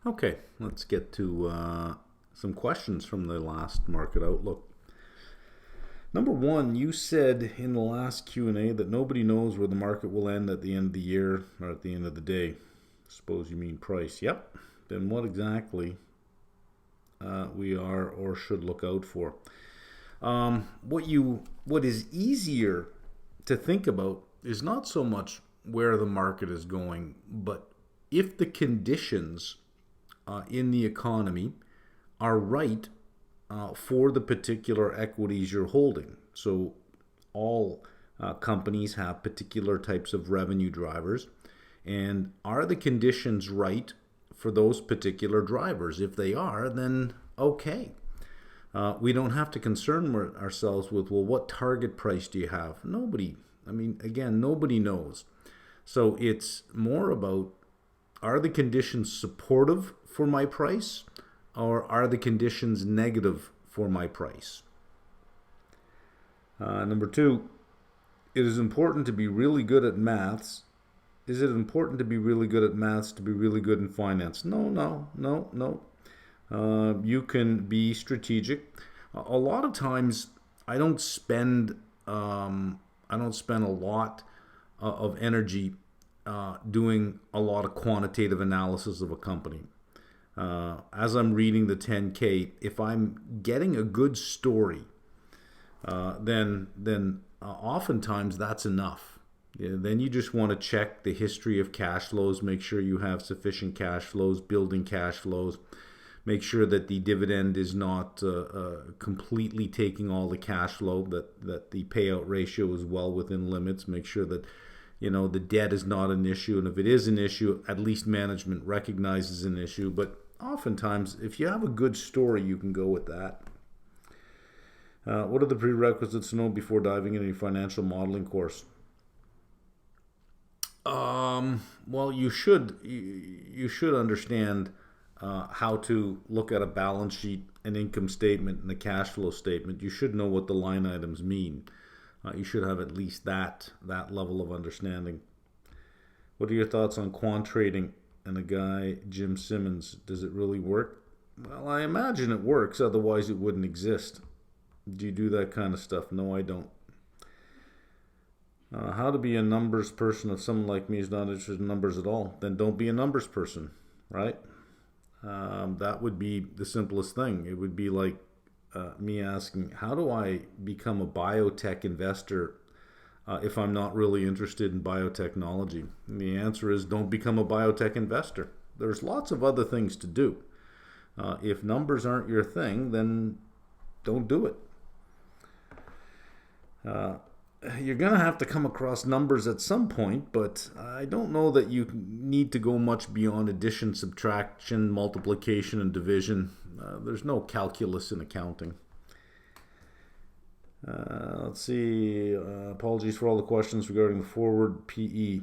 Okay, let's get to some questions from the last market outlook. Number one, you said in the last Q&A that nobody knows where the market will end at the end of the year or at the end of the day. Suppose you mean price. Yep. Then what exactly we are or should look out for? What is easier to think about is not so much where the market is going, but if the conditions in the economy are right for the particular equities you're holding. So all companies have particular types of revenue drivers, and are the conditions right for those particular drivers? If they are, then okay. We don't have to concern ourselves with, well, what target price do you have? Nobody, again, nobody knows. So it's more about, are the conditions supportive for my price, or are the conditions negative for my price? Number two, it is important to be really good at maths. Is it important to be really good at maths to be really good in finance? No, no, no, no. You can be strategic. A lot of times, I don't spend a lot of energy doing a lot of quantitative analysis of a company. As I'm reading the 10K, if I'm getting a good story, then oftentimes that's enough. Yeah, then you just want to check the history of cash flows, make sure you have sufficient cash flows, building cash flows, make sure that the dividend is not completely taking all the cash flow, that the payout ratio is well within limits, make sure that the debt is not an issue, and if it is an issue, at least management recognizes an issue. But oftentimes, if you have a good story, you can go with that. What are the prerequisites to know before diving into a financial modeling course? Well, you should understand how to look at a balance sheet, an income statement, and a cash flow statement. You should know what the line items mean. You should have at least that level of understanding. What are your thoughts on quant trading and a guy, Jim Simmons? Does it really work? Well, I imagine it works, otherwise it wouldn't exist. Do you do that kind of stuff? No, I don't. How to be a numbers person if someone like me is not interested in numbers at all? Then don't be a numbers person, right? That would be the simplest thing. It would be like me asking, how do I become a biotech investor if I'm not really interested in biotechnology? And the answer is, don't become a biotech investor. There's lots of other things to do. If numbers aren't your thing, then don't do it. You're going to have to come across numbers at some point, but I don't know that you need to go much beyond addition, subtraction, multiplication, and division. There's no calculus in accounting. Let's see. Apologies for all the questions regarding the forward PE.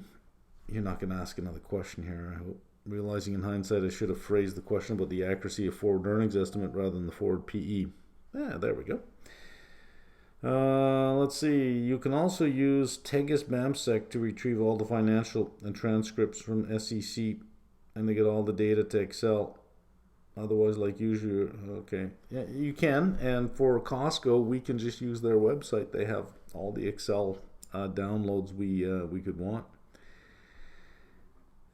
You're not going to ask another question here, I hope. Realizing in hindsight I should have phrased the question about the accuracy of forward earnings estimate rather than the forward PE. There we go. Let's see. You can also use Tegas BAMSEC to retrieve all the financial and transcripts from SEC and to get all the data to Excel. Otherwise, like usual, okay. Yeah, you can. And for Costco, we can just use their website. They have all the Excel downloads we could want.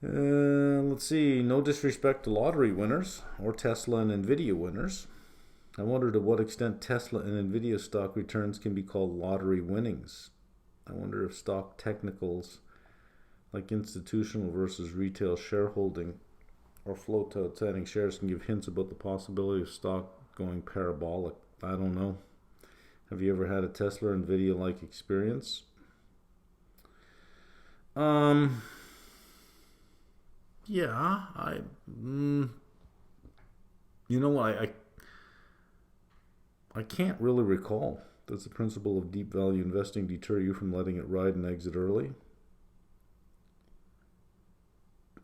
Let's see. No disrespect to lottery winners or Tesla and Nvidia winners. I wonder to what extent Tesla and Nvidia stock returns can be called lottery winnings. I wonder if stock technicals like institutional versus retail shareholding or float to outstanding shares can give hints about the possibility of stock going parabolic. I don't know. Have you ever had a Tesla or Nvidia like experience? Yeah, you know what, I can't really recall. Does the principle of deep value investing deter you from letting it ride and exit early?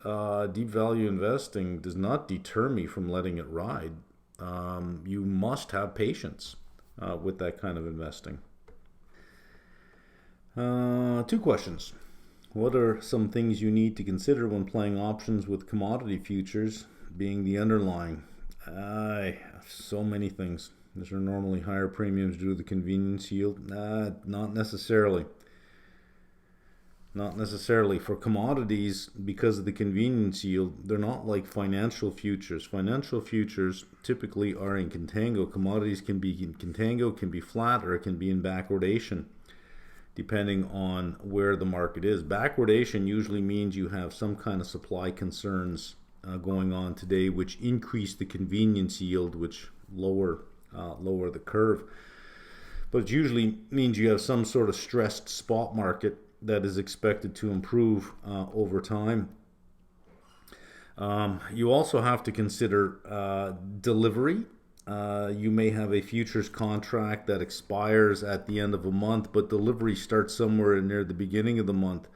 Deep value investing does not deter me from letting it ride. You must have patience with that kind of investing. Two questions. What are some things you need to consider when playing options with commodity futures? being the underlying. So many things. Is there normally higher premiums due to the convenience yield? Not necessarily. Not necessarily. For commodities, because of the convenience yield, they're not like financial futures. Financial futures typically are in contango. Commodities can be in contango, can be flat, or it can be in backwardation, depending on where the market is. Backwardation usually means you have some kind of supply concerns going on today, which increase the convenience yield, which lower the curve. But it usually means you have some sort of stressed spot market that is expected to improve over time. You also have to consider delivery. You may have a futures contract that expires at the end of a month, but delivery starts somewhere near the beginning of the month.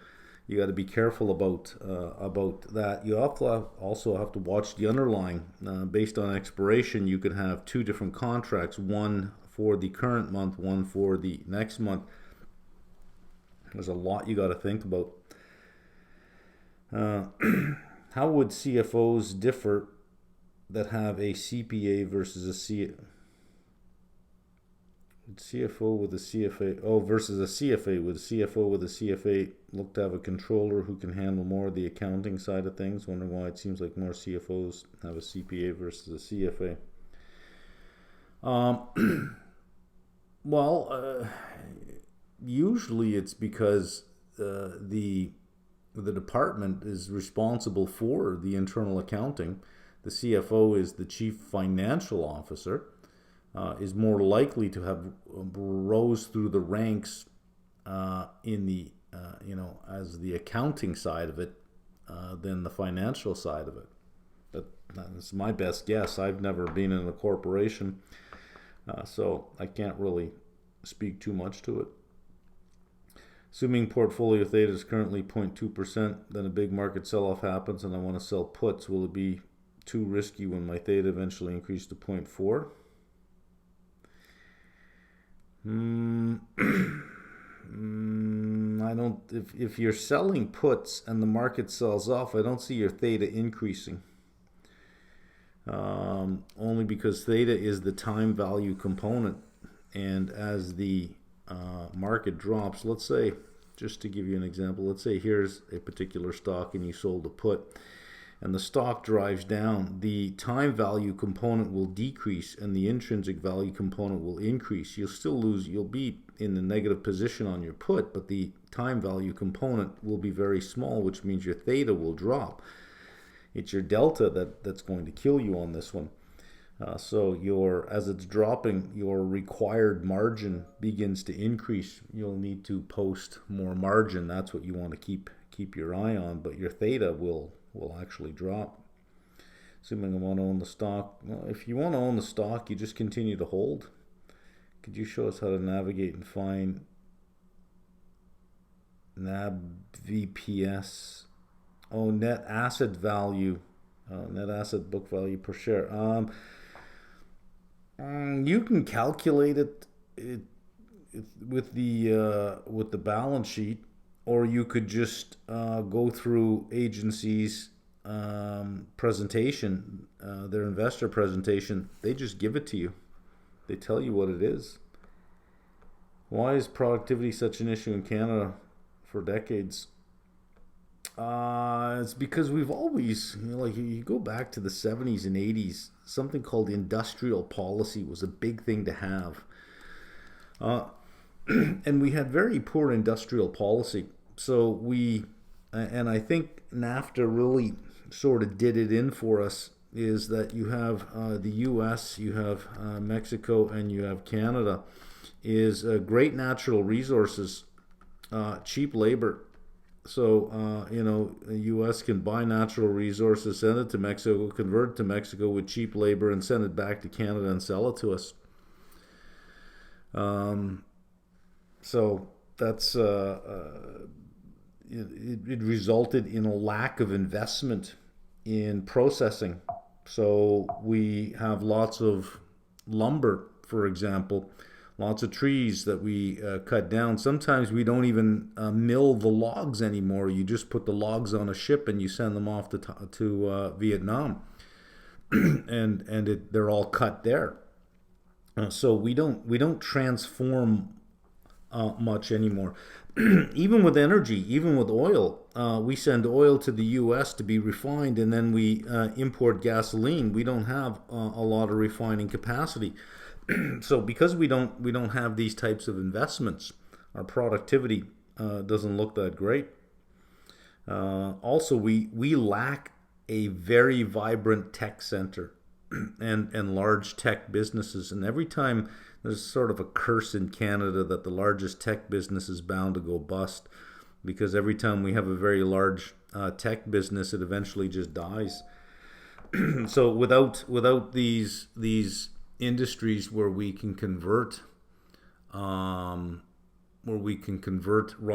You got to be careful about that. You also have to watch the underlying. Based on expiration, you could have two different contracts, one for the current month, one for the next month. There's a lot you got to think about. How would CFOs differ that have a CPA versus a CFO with a CFA? Oh, versus a CFA. Would a CFO with a CFA look to have a controller who can handle more of the accounting side of things? Wondering why it seems like more CFOs have a CPA versus a CFA. Usually it's because the department is responsible for the internal accounting. The CFO is the chief financial officer, is more likely to have rose through the ranks in the as the accounting side of it than the financial side of it. That's my best guess. I've never been in a corporation, so I can't really speak too much to it. Assuming portfolio theta is currently 0.2%, then a big market sell-off happens and I want to sell puts. Will it be too risky when my theta eventually increases to 0.4? I don't. If you're selling puts and the market sells off, I don't see your theta increasing. Only because theta is the time value component, and as the market drops, let's say, just to give you an example, let's say here's a particular stock and you sold a put and the stock drives down, the time value component will decrease and the intrinsic value component will increase. You'll still lose, you'll be in the negative position on your put, but the time value component will be very small, which means your theta will drop. It's your delta that's going to kill you on this one. So as it's dropping, your required margin begins to increase. You'll need to post more margin. That's what you want to keep your eye on, but your theta will actually drop. Assuming I want to own the stock. Well, if you want to own the stock, you just continue to hold. Could you show us how to navigate and find NAB VPS? Oh, net asset value. Net asset book value per share. You can calculate it with the balance sheet, or you could just go through agencies' presentation, their investor presentation. They just give it to you. They tell you what it is. Why is productivity such an issue in Canada for decades? It's because we've always, like you go back to the 70s and 80s, something called industrial policy was a big thing to have. And we had very poor industrial policy. So and I think NAFTA really sort of did it in for us, is that you have the US, you have Mexico, and you have Canada, is great natural resources, cheap labor. So, the U.S. can buy natural resources, send it to Mexico, convert it to Mexico with cheap labor, and send it back to Canada and sell it to us. So that's it resulted in a lack of investment in processing. So we have lots of lumber, for example. Lots of trees that we cut down. Sometimes we don't even mill the logs anymore. You just put the logs on a ship and you send them off to Vietnam. they're all cut there. So we don't transform much anymore. Even with energy, even with oil, we send oil to the U.S. to be refined, and then we import gasoline. We don't have a lot of refining capacity. So because we don't have these types of investments, our productivity doesn't look that great. Also, we lack a very vibrant tech center and large tech businesses. And every time there's sort of a curse in Canada that the largest tech business is bound to go bust, because every time we have a very large tech business, it eventually just dies. So without these industries where we can convert raw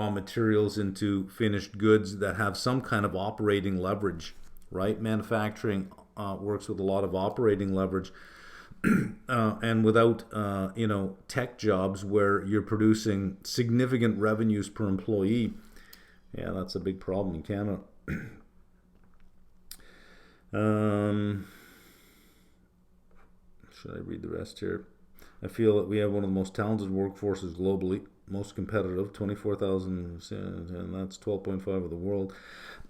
materials into finished goods that have some kind of operating leverage, right? Manufacturing works with a lot of operating leverage, and without tech jobs where you're producing significant revenues per employee, yeah, that's a big problem in Canada. Should I read the rest here? I feel that we have one of the most talented workforces globally, most competitive, 24,000, and that's 12.5 of the world.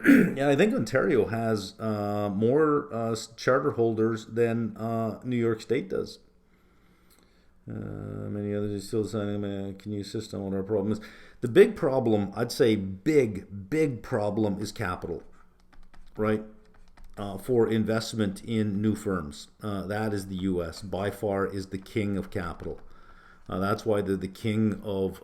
Yeah, I think Ontario has more charter holders than New York State does. Many others are still deciding, can you assist on what our problem is? The big problem, I'd say big problem, is capital, right? For investment in new firms. That is the U.S. by far is the king of capital. That's why they're the king of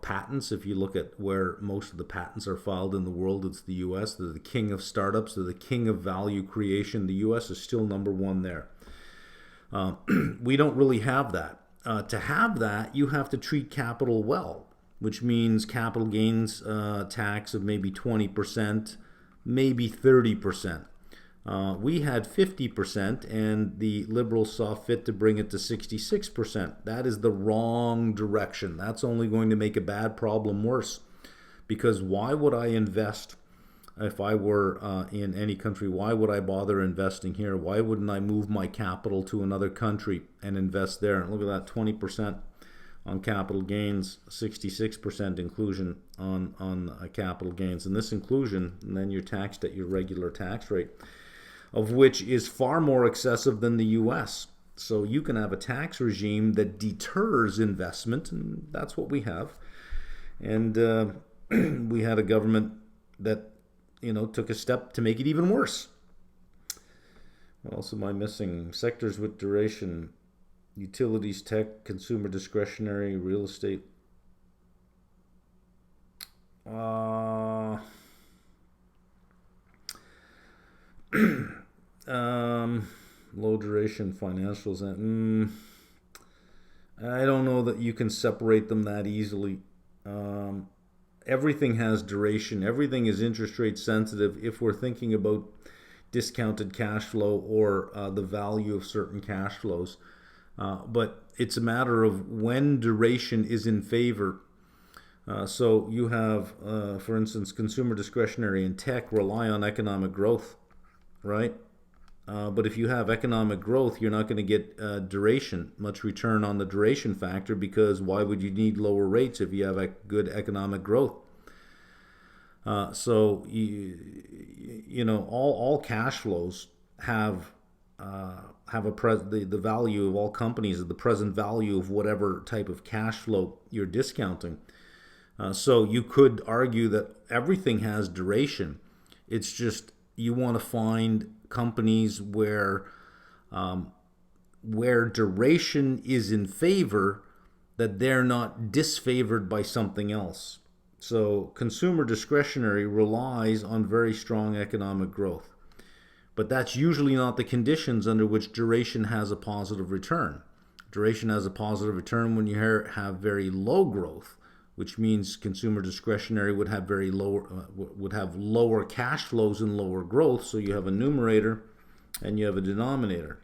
patents. If you look at where most of the patents are filed in the world, it's the U.S. They're the king of startups. They're the king of value creation. The U.S. is still number one there. We don't really have that. To have that, you have to treat capital well, which means capital gains tax of maybe 20%, maybe 30%. We had 50%, and the Liberals saw fit to bring it to 66%. That is the wrong direction. That's only going to make a bad problem worse. Because why would I invest if I were in any country? Why would I bother investing here? Why wouldn't I move my capital to another country and invest there? Look at that, 20% on capital gains, 66% inclusion on capital gains. And this inclusion, and then you're taxed at your regular tax rate, of which is far more excessive than the U.S. So you can have a tax regime that deters investment, and that's what we have. And we had a government that took a step to make it even worse. What else am I missing? Sectors with duration: utilities, tech, consumer discretionary, real estate. Low duration financials. I don't know that you can separate them that easily. Everything has duration. Everything is interest rate sensitive if we're thinking about discounted cash flow or the value of certain cash flows. But it's a matter of when duration is in favor. So you have, for instance, consumer discretionary and tech rely on economic growth, right? But if you have economic growth, you're not going to get much return on the duration factor, because why would you need lower rates if you have a good economic growth? So all cash flows have the value of all companies is the present value of whatever type of cash flow you're discounting. So you could argue that everything has duration. It's just you want to find companies where duration is in favor, that they're not disfavored by something else. So consumer discretionary relies on very strong economic growth. But that's usually not the conditions under which duration has a positive return. Duration has a positive return when you have very low growth, which means consumer discretionary would have lower cash flows and lower growth. So you have a numerator and you have a denominator.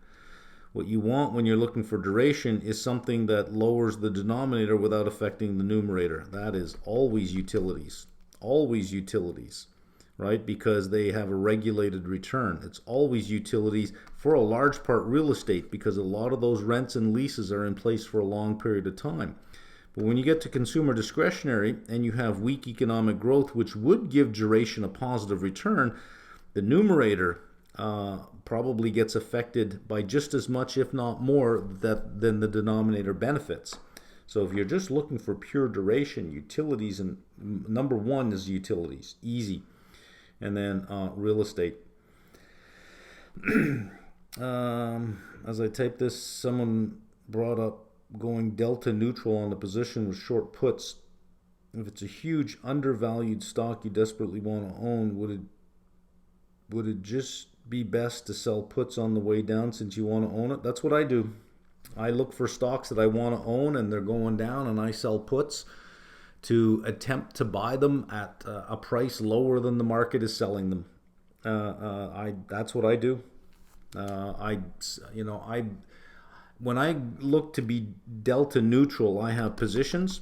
What you want when you're looking for duration is something that lowers the denominator without affecting the numerator. That is always utilities. Always utilities. right? Because they have a regulated return. It's always utilities, for a large part real estate, because a lot of those rents and leases are in place for a long period of time. But when you get to consumer discretionary and you have weak economic growth, which would give duration a positive return, the numerator probably gets affected by just as much, if not more, than the denominator benefits. So if you're just looking for pure duration, utilities, and number one is utilities, easy. And then real estate. As I type this, someone brought up going delta neutral on the position with short puts. If it's a huge undervalued stock you desperately want to own, would it just be best to sell puts on the way down since you want to own it? That's what I do. I look for stocks that I want to own and they're going down, and I sell puts to attempt to buy them at a price lower than the market is selling them. That's what I do. When I look to be delta neutral, I have positions,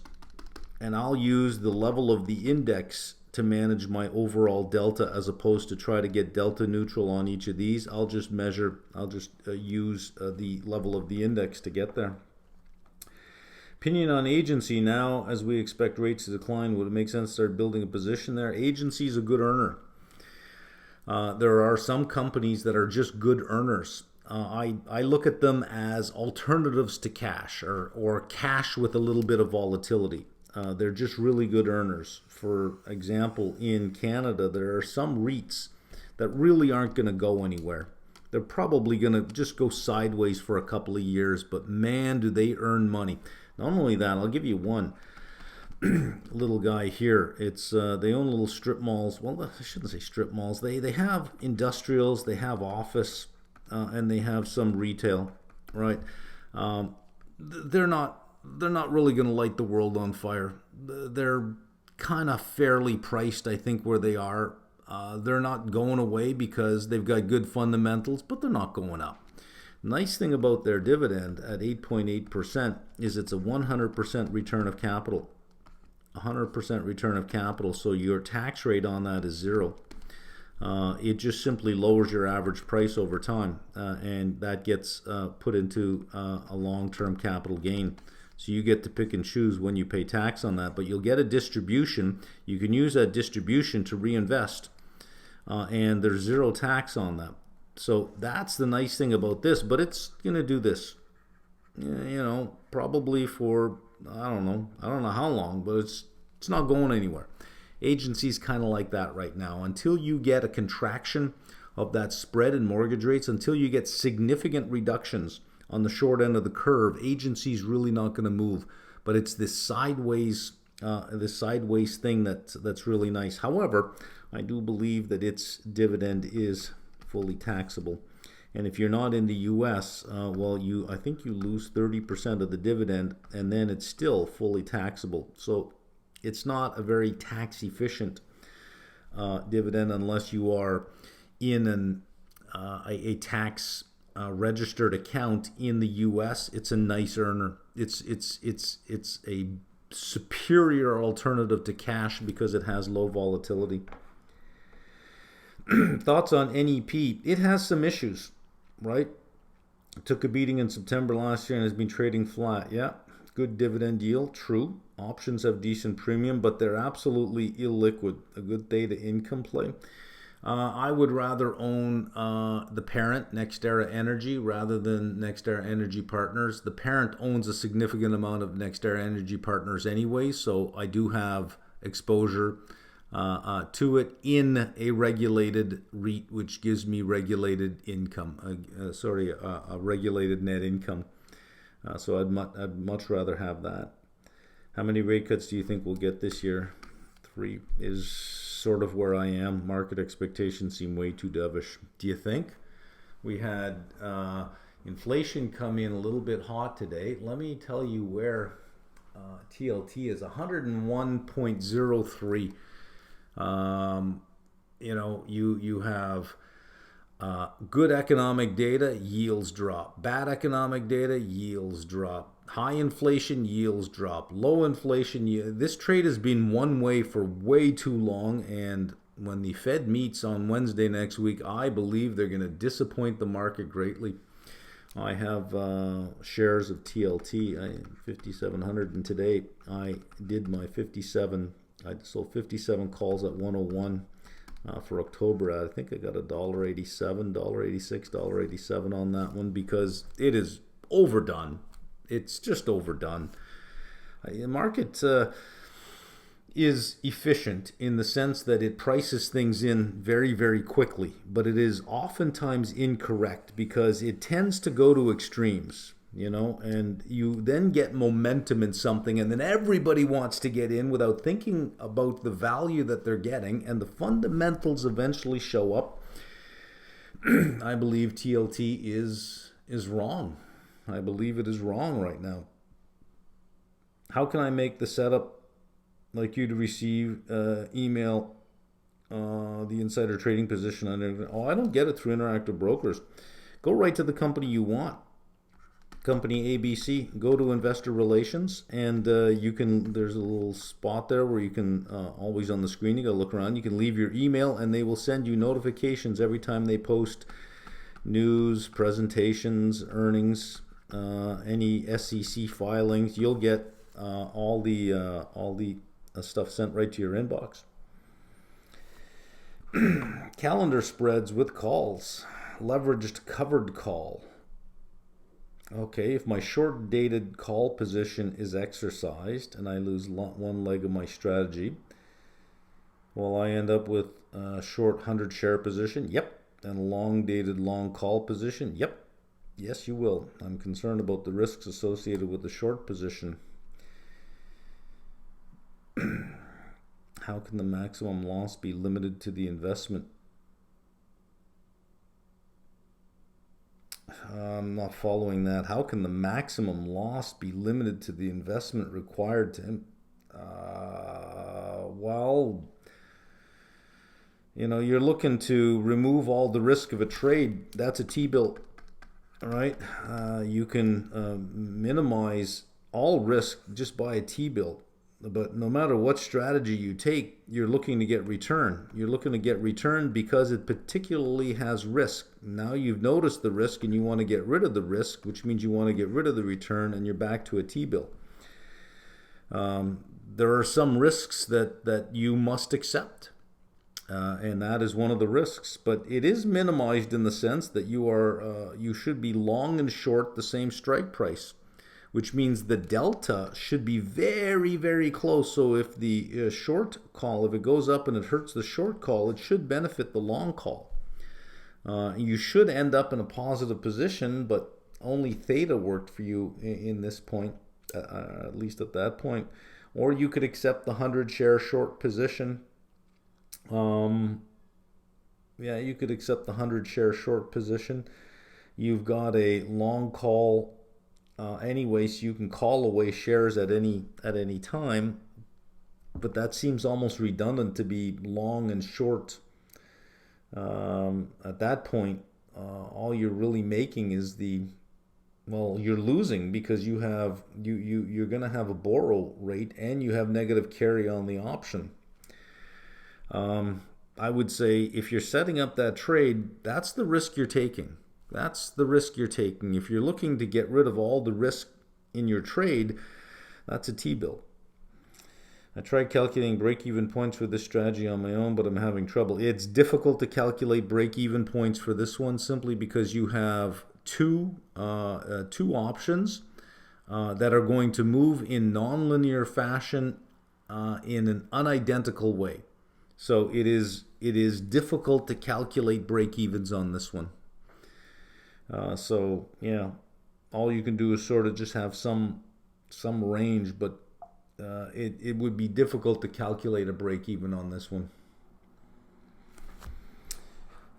and I'll use the level of the index to manage my overall delta, as opposed to try to get delta neutral on each of these. I'll just use the level of the index to get there. Opinion on agency now, as we expect rates to decline, would it make sense to start building a position there? Agency is a good earner. There are some companies that are just good earners. I look at them as alternatives to cash, or cash with a little bit of volatility. They're just really good earners. For example, in Canada, there are some REITs that really aren't going to go anywhere. They're probably going to just go sideways for a couple of years, but man, do they earn money. Not only that, I'll give you one little guy here. It's they own little strip malls. Well, I shouldn't say strip malls. They have industrials, they have office, and they have some retail, right? They're not really going to light the world on fire. They're kind of fairly priced, I think, where they are. They're not going away because they've got good fundamentals, but they're not going up. Nice thing about their dividend at 8.8% is it's a 100% return of capital. 100% return of capital, so your tax rate on that is zero. It just simply lowers your average price over time, and that gets put into a long-term capital gain. So you get to pick and choose when you pay tax on that, but you'll get a distribution. You can use that distribution to reinvest, and there's zero tax on that. So that's the nice thing about this, but it's going to do this, probably for, I don't know how long, but it's not going anywhere. Agencies kind of like that right now. Until you get a contraction of that spread in mortgage rates, until you get significant reductions on the short end of the curve, agency's really not going to move. But it's this sideways thing that's really nice. However, I do believe that its dividend is fully taxable. And if you're not in the U.S., I think you lose 30% of the dividend, and then it's still fully taxable. So it's not a very tax efficient dividend unless you are in a tax registered account in the U.S. It's a nice earner. It's a superior alternative to cash because it has low volatility. Thoughts on NEP? It has some issues, right? It took a beating in September last year and has been trading flat. Yeah, good dividend yield, true. Options have decent premium, but they're absolutely illiquid. A good theta income play. I would rather own the parent, NextEra Energy, rather than NextEra Energy Partners. The parent owns a significant amount of NextEra Energy Partners anyway, so I do have exposure to it in a regulated REIT, which gives me regulated income. A regulated net income. So I'd much rather have that. How many rate cuts do you think we'll get this year? 3 is sort of where I am. Market expectations seem way too dovish. Do you think? We had inflation come in a little bit hot today. Let me tell you where TLT is. 101.03. You have good economic data, yields drop. Bad economic data, yields drop. High inflation, yields drop. Low inflation, this trade has been one way for way too long, and when the Fed meets on Wednesday next week, I believe they're going to disappoint the market greatly. I have shares of TLT, 5,700, and today I did my 57. I sold 57 calls at 101 for October. I think I got $1.87, $1.86, $1.87 on that one because it is overdone. It's just overdone. The market is efficient in the sense that it prices things in very, very quickly, but it is oftentimes incorrect because it tends to go to extremes, and you then get momentum in something, and then everybody wants to get in without thinking about the value that they're getting, and the fundamentals eventually show up. I believe TLT is wrong. I believe it is wrong right now. How can I make the setup like you to receive email the insider trading position under? Oh, I don't get it through Interactive Brokers. Go right to the company you want. Company ABC. Go to Investor Relations, and you can. There's a little spot there where you can always on the screen. You gotta look around. You can leave your email, and they will send you notifications every time they post news, presentations, earnings, any SEC filings. You'll get all the stuff sent right to your inbox. Calendar spreads with calls. Leveraged covered call. Okay, if my short dated call position is exercised and I lose one leg of my strategy, will I end up with a short 100 share position? Yep. And a long dated long call position? Yep. Yes, you will. I'm concerned about the risks associated with the short position. How can the maximum loss be limited to the investment? I'm not following that. How can the maximum loss be limited to the investment required to well, you're looking to remove all the risk of a trade. That's a T-bill. All right. You can minimize all risk just by a T-bill. But no matter what strategy you take, you're looking to get return. You're looking to get return because it particularly has risk. Now you've noticed the risk and you want to get rid of the risk, which means you want to get rid of the return, and you're back to a T-bill. There are some risks that you must accept, and that is one of the risks. But it is minimized in the sense that you should be long and short the same strike price, which means the delta should be very, very close. So if the short call, if it goes up and it hurts the short call, it should benefit the long call. You should end up in a positive position, but only theta worked for you in this point, at least at that point. Or you could accept the 100 share short position. You could accept the 100 share short position. You've got a long call anyway, so you can call away shares at any time, but that seems almost redundant to be long and short. At that point, all you're really making is you're losing because you're going to have a borrow rate and you have negative carry on the option. I would say if you're setting up that trade, that's the risk you're taking. That's the risk you're taking. If you're looking to get rid of all the risk in your trade, that's a T-bill. I tried calculating break-even points for this strategy on my own, but I'm having trouble. It's difficult to calculate break-even points for this one simply because you have two options that are going to move in nonlinear fashion in an unidentical way. So it is difficult to calculate break-evens on this one. All you can do is sort of just have some range, but it would be difficult to calculate a break even on this one.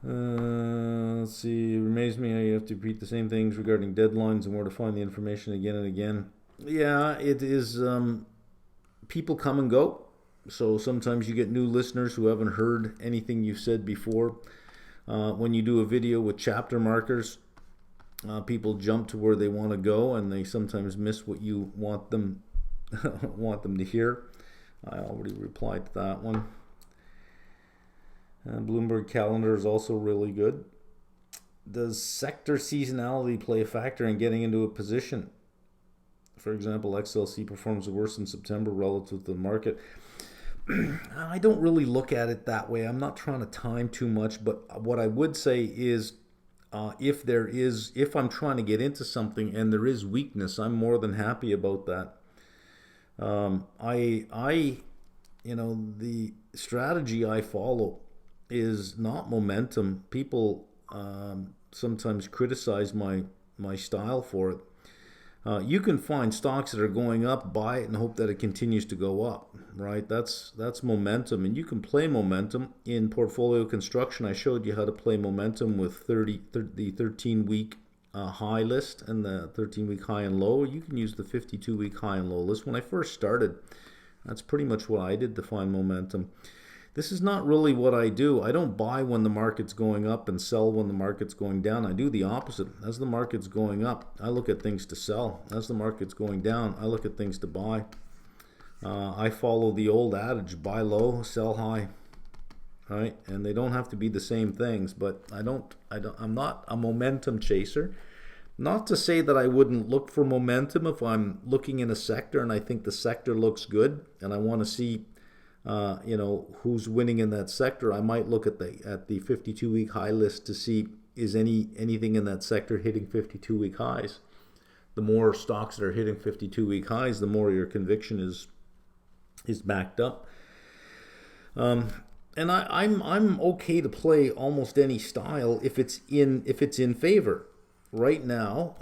Let's see. It reminds me how you have to repeat the same things regarding deadlines and where to find the information again and again. Yeah, it is. People come and go, so sometimes you get new listeners who haven't heard anything you've said before. When you do a video with chapter markers, people jump to where they want to go, and they sometimes miss what you want them to hear. I already replied to that one. Bloomberg calendar is also really good. Does sector seasonality play a factor in getting into a position? For example, XLC performs worse in September relative to the market. I don't really look at it that way. I'm not trying to time too much, but what I would say is if I'm trying to get into something and there is weakness, I'm more than happy about that. The strategy I follow is not momentum. People sometimes criticize my style for it. You can find stocks that are going up, buy it, and hope that it continues to go up. Right? That's momentum, and you can play momentum in portfolio construction. I showed you how to play momentum with the 13-week high list and the 13-week high and low. You can use the 52-week high and low list. When I first started, that's pretty much what I did to find momentum. This is not really what I do. I don't buy when the market's going up and sell when the market's going down. I do the opposite. As the market's going up, I look at things to sell. As the market's going down, I look at things to buy. I follow the old adage, buy low, sell high. Right? And they don't have to be the same things, but I'm not a momentum chaser. Not to say that I wouldn't look for momentum if I'm looking in a sector and I think the sector looks good and I want to see who's winning in that sector. I might look at the 52-week high list to see is anything in that sector hitting 52-week highs. The more stocks that are hitting 52-week highs, the more your conviction is backed up. And I'm okay to play almost any style if it's in favor. Right now,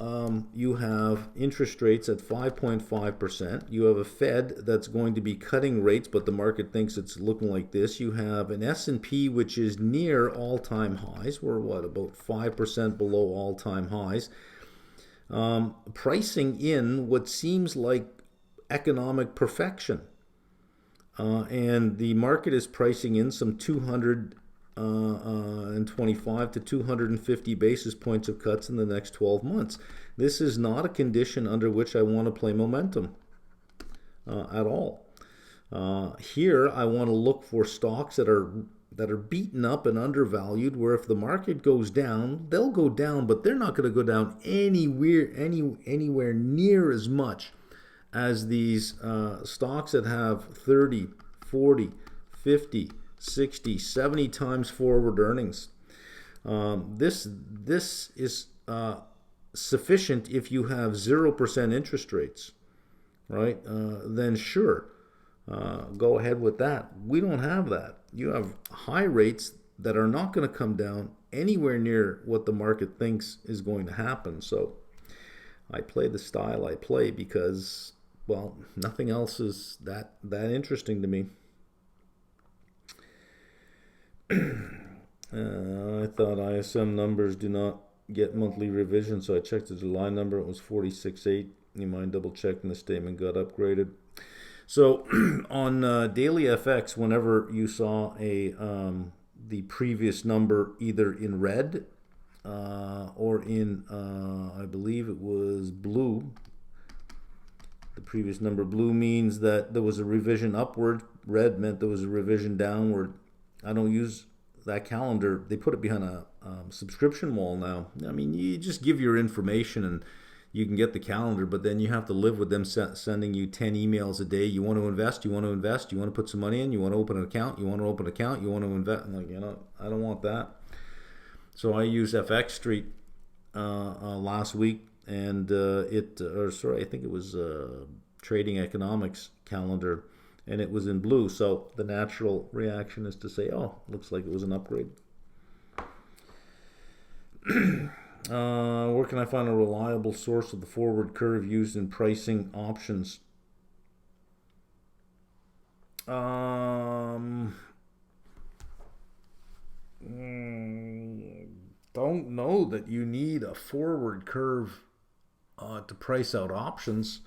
you have interest rates at 5.5%. You have a Fed that's going to be cutting rates, but the market thinks it's looking like this. You have an S&P which is near all-time highs. We're about 5% below all-time highs. Pricing in what seems like economic perfection. And the market is pricing in some 225 to 250 basis points of cuts in the next 12 months. This is not a condition under which I want to play momentum at all. Here, I want to look for stocks that are beaten up and undervalued, where if the market goes down, they'll go down, but they're not going to go down anywhere near as much as these stocks that have 30, 40, 50, 60, 70 times forward earnings. This is sufficient if you have 0% interest rates, right? Then sure, go ahead with that. We don't have that. You have high rates that are not going to come down anywhere near what the market thinks is going to happen. So I play the style I play because, well, nothing else is that interesting to me. I thought ISM numbers do not get monthly revisions, so I checked the July number. It was 46.8. You mind double checking the statement got upgraded? So on Daily FX, whenever you saw the previous number either in red or in I believe it was blue, the previous number blue means that there was a revision upward. Red meant there was a revision downward. I don't use that calendar. They put it behind a subscription wall now. I mean, you just give your information and you can get the calendar, but then you have to live with them sending you 10 emails a day. You want to invest, you want to invest, you want to put some money in, you want to open an account, you want to open an account, you want to invest. I'm like, I don't want that. So I use FX Street last week, and I think it was Trading Economics calendar, and it was in blue. So the natural reaction is to say, oh, looks like it was an upgrade. Where can I find a reliable source of the forward curve used in pricing options? Don't know that you need a forward curve to price out options.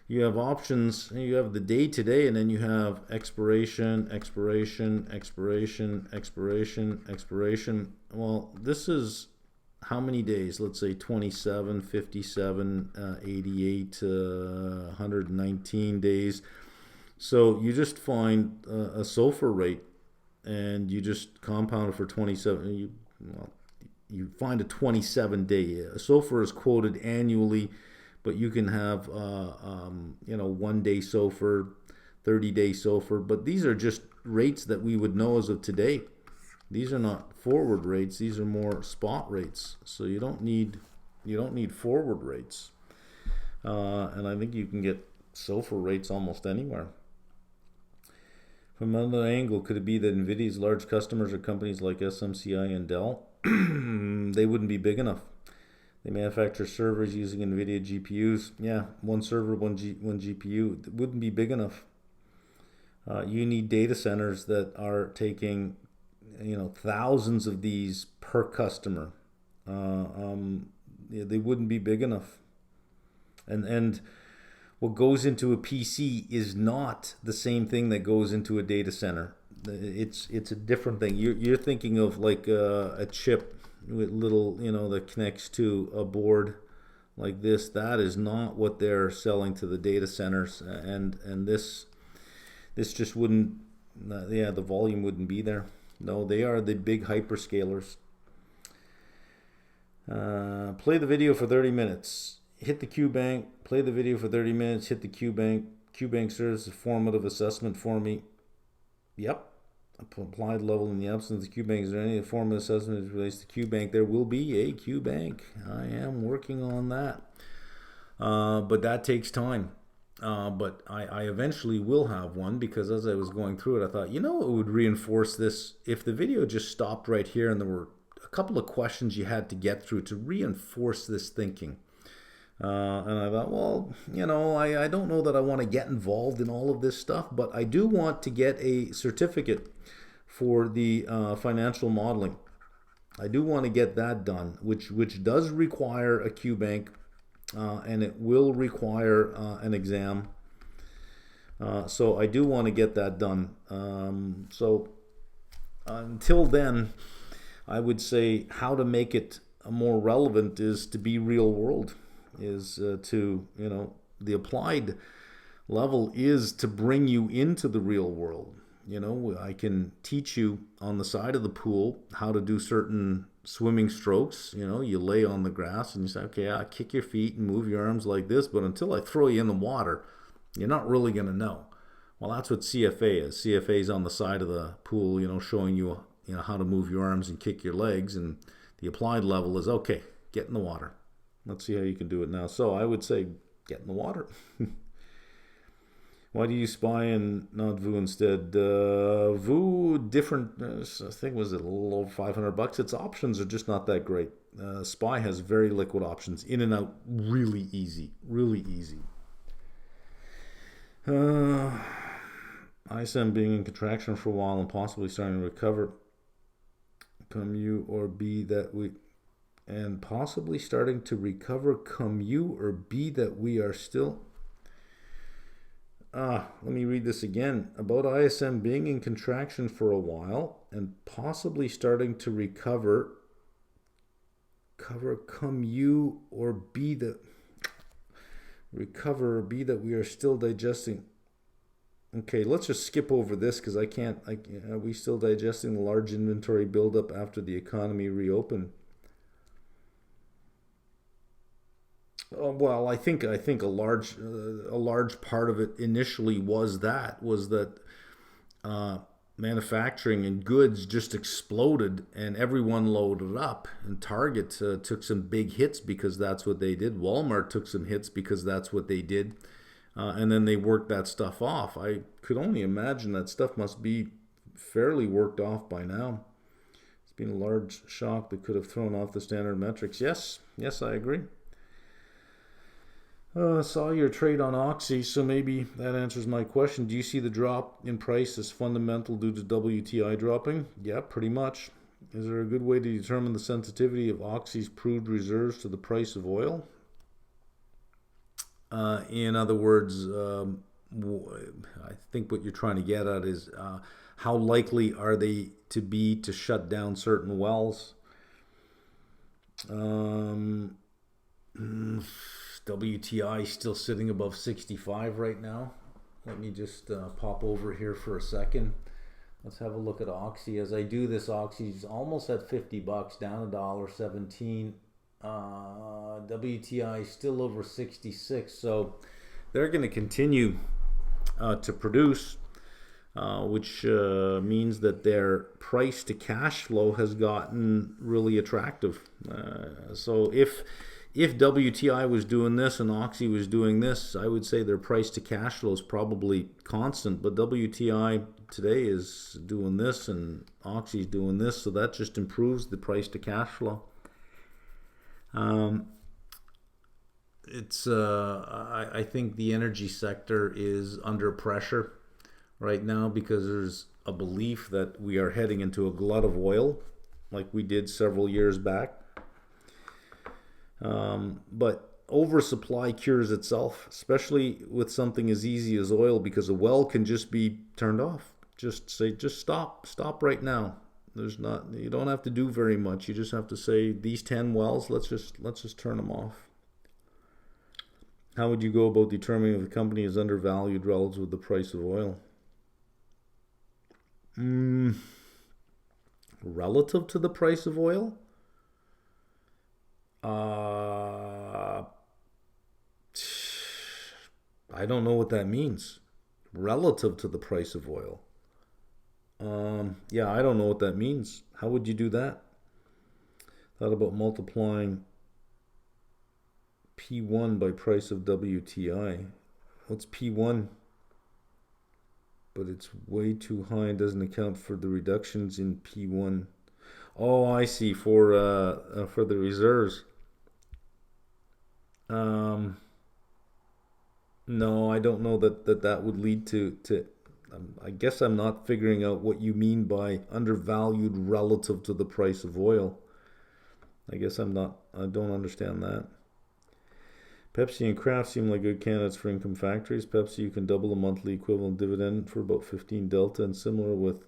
You have options, you have the day today, and then you have expiration. Well, this is how many days? Let's say 27, 57, 88, 119 days. So you just find a SOFR rate and you just compound it for 27. You find a 27-day. SOFR is quoted annually, but you can have 1-day SOFR, 30-day SOFR. But these are just rates that we would know as of today. These are not forward rates. These are more spot rates. So you don't need forward rates. And I think you can get SOFR rates almost anywhere. From another angle, could it be that NVIDIA's large customers are companies like SMCI and Dell? They wouldn't be big enough. They manufacture servers using NVIDIA GPUs. Yeah, one server, one GPU. It wouldn't be big enough. You need data centers that are taking, thousands of these per customer. They wouldn't be big enough. And what goes into a PC is not the same thing that goes into a data center. It's a different thing. You're thinking of like a chip with little, that connects to a board like this. That is not what they're selling to the data centers, and this just wouldn't. The volume wouldn't be there. No, they are the big hyperscalers. Play the video for 30 minutes. Hit the QBank. Play the video for 30 minutes. Hit the QBank. QBank serves as a formative assessment for me. Yep. Applied level in the absence of the QBank. Is there any formative assessment that relates to QBank? There will be a QBank. I am working on that. But that takes time. But I eventually will have one, because as I was going through it, I thought, it would reinforce this if the video just stopped right here and there were a couple of questions you had to get through to reinforce this thinking. And I thought, well, I don't know that I want to get involved in all of this stuff, but I do want to get a certificate for the financial modeling. I do want to get that done, which does require a QBank, and it will require an exam. So I do want to get that done. So until then, I would say how to make it more relevant is to be real world. Is to, the applied level is to bring you into the real world. I can teach you on the side of the pool how to do certain swimming strokes. You lay on the grass and you say, okay, I kick your feet and move your arms like this, but until I throw you in the water, you're not really going to know. Well, that's what CFA is. CFA is on the side of the pool, showing you, how to move your arms and kick your legs. And the applied level is, okay, get in the water. Let's see how you can do it now. So I would say get in the water. Why do you SPY and not VU instead? VU, different, I think was it a little over $500. Its options are just not that great. SPY has very liquid options. In and out, really easy. Really easy. ISM being in contraction for a while and possibly starting to recover. Come U or B that we... And possibly starting to recover, come U or B that we are still... let me read this again. About ISM being in contraction for a while and possibly starting to recover, come U or B that... Recover or B that we are still digesting. Okay, let's just skip over this because I can't... are we still digesting the large inventory buildup after the economy reopened? Well, I think a large part of it initially was that manufacturing and goods just exploded and everyone loaded up. And Target took some big hits because that's what they did. Walmart took some hits because that's what they did, and then they worked that stuff off. I could only imagine that stuff must be fairly worked off by now. It's been a large shock that could have thrown off the standard metrics. Yes, I agree. Saw your trade on Oxy, so maybe that answers my question. Do you see the drop in price as fundamental due to WTI dropping? Yeah, pretty much. Is there a good way to determine the sensitivity of Oxy's proved reserves to the price of oil? In other words, I think what you're trying to get at is how likely are they to be to shut down certain wells? WTI still sitting above 65 right now. Let me just pop over here for a second. Let's have a look at Oxy. As I do this, Oxy's almost at $50, down $1.17. WTI still over 66. So they're going to continue to produce, which means that their price to cash flow has gotten really attractive. So if WTI was doing this and Oxy was doing this, I would say their price to cash flow is probably constant. But WTI today is doing this and Oxy's doing this, so that just improves the price to cash flow. I think the energy sector is under pressure right now because there's a belief that we are heading into a glut of oil like we did several years back. But oversupply cures itself, especially with something as easy as oil, because a well can just be turned off. Just stop right now. You don't have to do very much. You just have to say, these 10 wells, let's just turn them off. How would you go about determining if the company is undervalued relative to the price of oil? Relative to the price of oil? I don't know what that means. Relative to the price of oil. Yeah, I don't know what that means. How would you do that? Thought about multiplying P1 by price of WTI. What's P1? But it's way too high and doesn't account for the reductions in P1. Oh, I see, for the reserves. No, I don't know that would lead to I guess I'm not figuring out what you mean by undervalued relative to the price of oil. I don't understand that. Pepsi and Kraft seem like good candidates for income factories. Pepsi, you can double the monthly equivalent dividend for about 15 delta, and similar with,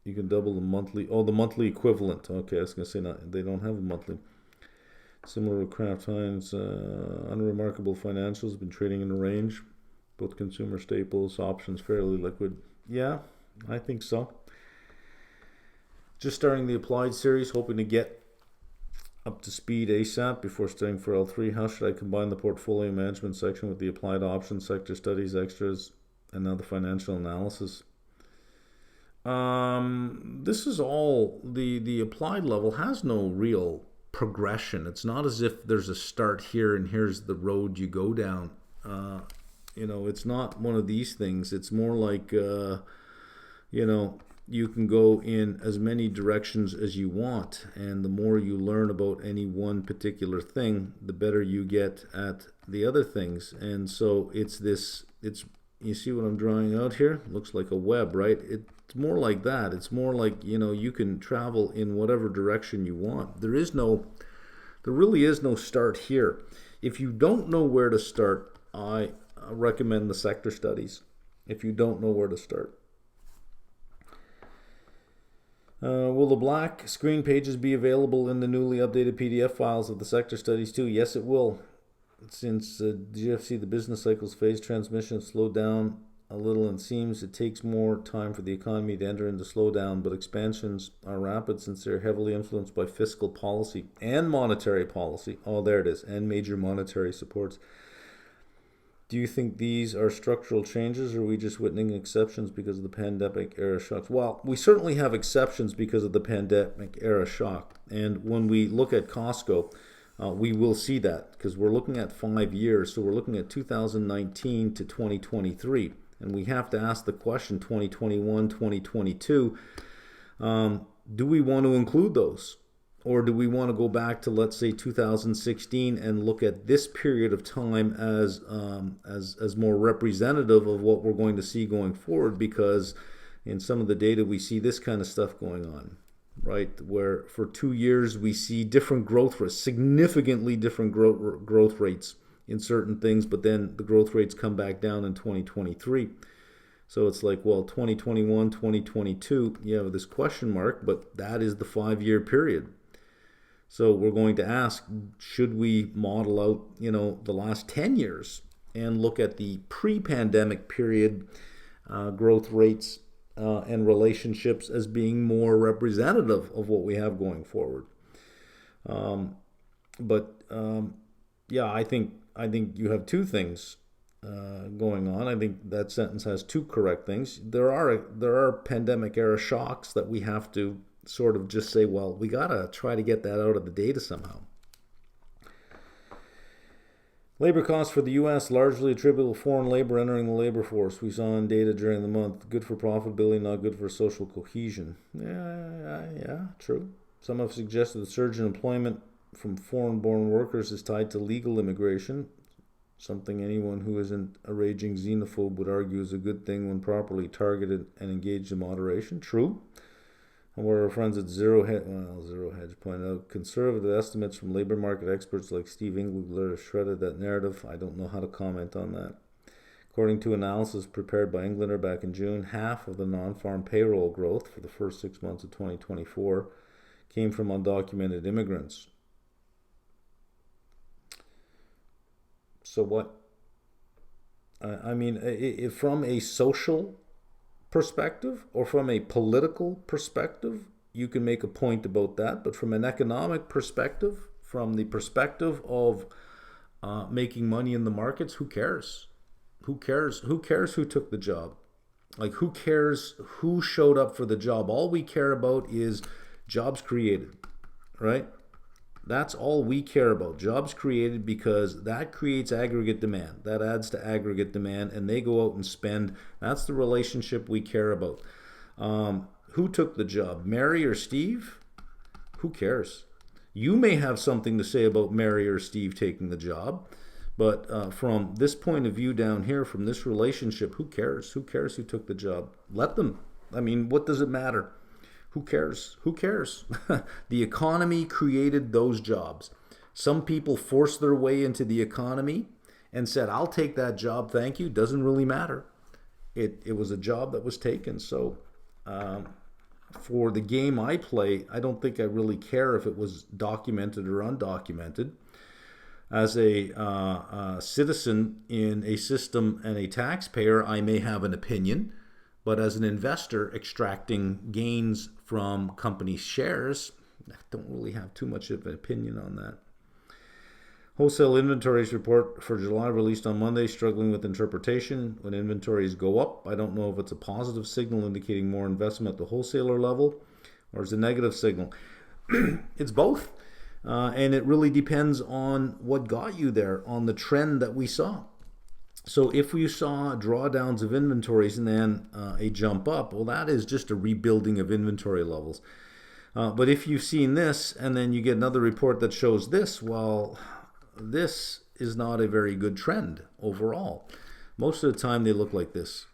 you can double the monthly equivalent. Okay, I was going to say they don't have a monthly. Similar with Kraft Heinz, unremarkable financials, been trading in a range. Both consumer staples, options fairly liquid. Yeah, I think so. Just starting the applied series, hoping to get up to speed ASAP before studying for L3. How should I combine the portfolio management section with the applied options, sector studies, extras, and now the financial analysis? This is all, the applied level has no real progression. It's not as if there's a start here and here's the road you go down. It's not one of these things. It's more like, you can go in as many directions as you want, and the more you learn about any one particular thing, the better you get at the other things. And so you see what I'm drawing out here? It looks like a web, right? It's more like that. It's more like, you can travel in whatever direction you want. There really is no start here. If you don't know where to start, I recommend the sector studies if you don't know where to start. Will the black screen pages be available in the newly updated PDF files of the sector studies too? Yes, it will. Since the GFC, the business cycles phase transmission slowed down a little, and seems it takes more time for the economy to enter into slowdown, but expansions are rapid since they're heavily influenced by fiscal policy and monetary policy. Oh, there it is, and major monetary supports. Do you think these are structural changes, or are we just witnessing exceptions because of the pandemic era shocks? Well, we certainly have exceptions because of the pandemic era shock. And when we look at Costco, we will see that because we're looking at 5 years. So we're looking at 2019 to 2023. And we have to ask the question, 2021, 2022, do we want to include those? Or do we want to go back to, let's say, 2016 and look at this period of time as more representative of what we're going to see going forward? Because in some of the data we see this kind of stuff going on, right? Where for 2 years we see different growth rates, significantly different growth rates in certain things, but then the growth rates come back down in 2023. So it's like, well, 2021, 2022, you have this question mark, but that is the 5-year period. So we're going to ask, should we model out, the last 10 years and look at the pre-pandemic period growth rates and relationships as being more representative of what we have going forward. But yeah, I think you have two things going on. I think that sentence has two correct things. There are pandemic era shocks that we have to sort of just say, well, we gotta try to get that out of the data somehow. Labor costs for the U.S. largely attributable to foreign labor entering the labor force. We saw in data during the month. Good for profitability, not good for social cohesion. Yeah, true. Some have suggested the surge in employment from foreign-born workers is tied to legal immigration, something anyone who isn't a raging xenophobe would argue is a good thing when properly targeted and engaged in moderation. True. And where our friends at Zero Hedge pointed out, conservative estimates from labor market experts like Steve Engler have shredded that narrative. I don't know how to comment on that. According to analysis prepared by Englander back in June, half of the non-farm payroll growth for the first 6 months of 2024 came from undocumented immigrants. So what? I mean, from a social perspective or from a political perspective, you can make a point about that. But from an economic perspective, from the perspective of making money in the markets, who cares? Who cares? Who cares who took the job? Like, who cares who showed up for the job? All we care about is jobs created, right? That's all we care about. Jobs created, because that creates aggregate demand. That adds to aggregate demand, and they go out and spend. That's the relationship we care about. Who took the job, Mary or Steve? Who cares? You may have something to say about Mary or Steve taking the job, but from this point of view down here, from this relationship, who cares? Who cares who took the job? Let them. I mean, what does it matter? Who cares? Who cares? The economy created those jobs. Some people forced their way into the economy and said, I'll take that job, thank you. Doesn't really matter. It was a job that was taken. So for the game I play, I don't think I really care if it was documented or undocumented. As a citizen in a system and a taxpayer, I may have an opinion. But as an investor extracting gains from company shares, I don't really have too much of an opinion on that. Wholesale inventories report for July released on Monday, struggling with interpretation. When inventories go up, I don't know if it's a positive signal indicating more investment at the wholesaler level, or is it a negative signal. It's both. And it really depends on what got you there, on the trend that we saw. So if we saw drawdowns of inventories and then a jump up, well, that is just a rebuilding of inventory levels. But if you've seen this and then you get another report that shows this, well, this is not a very good trend overall. Most of the time they look like this.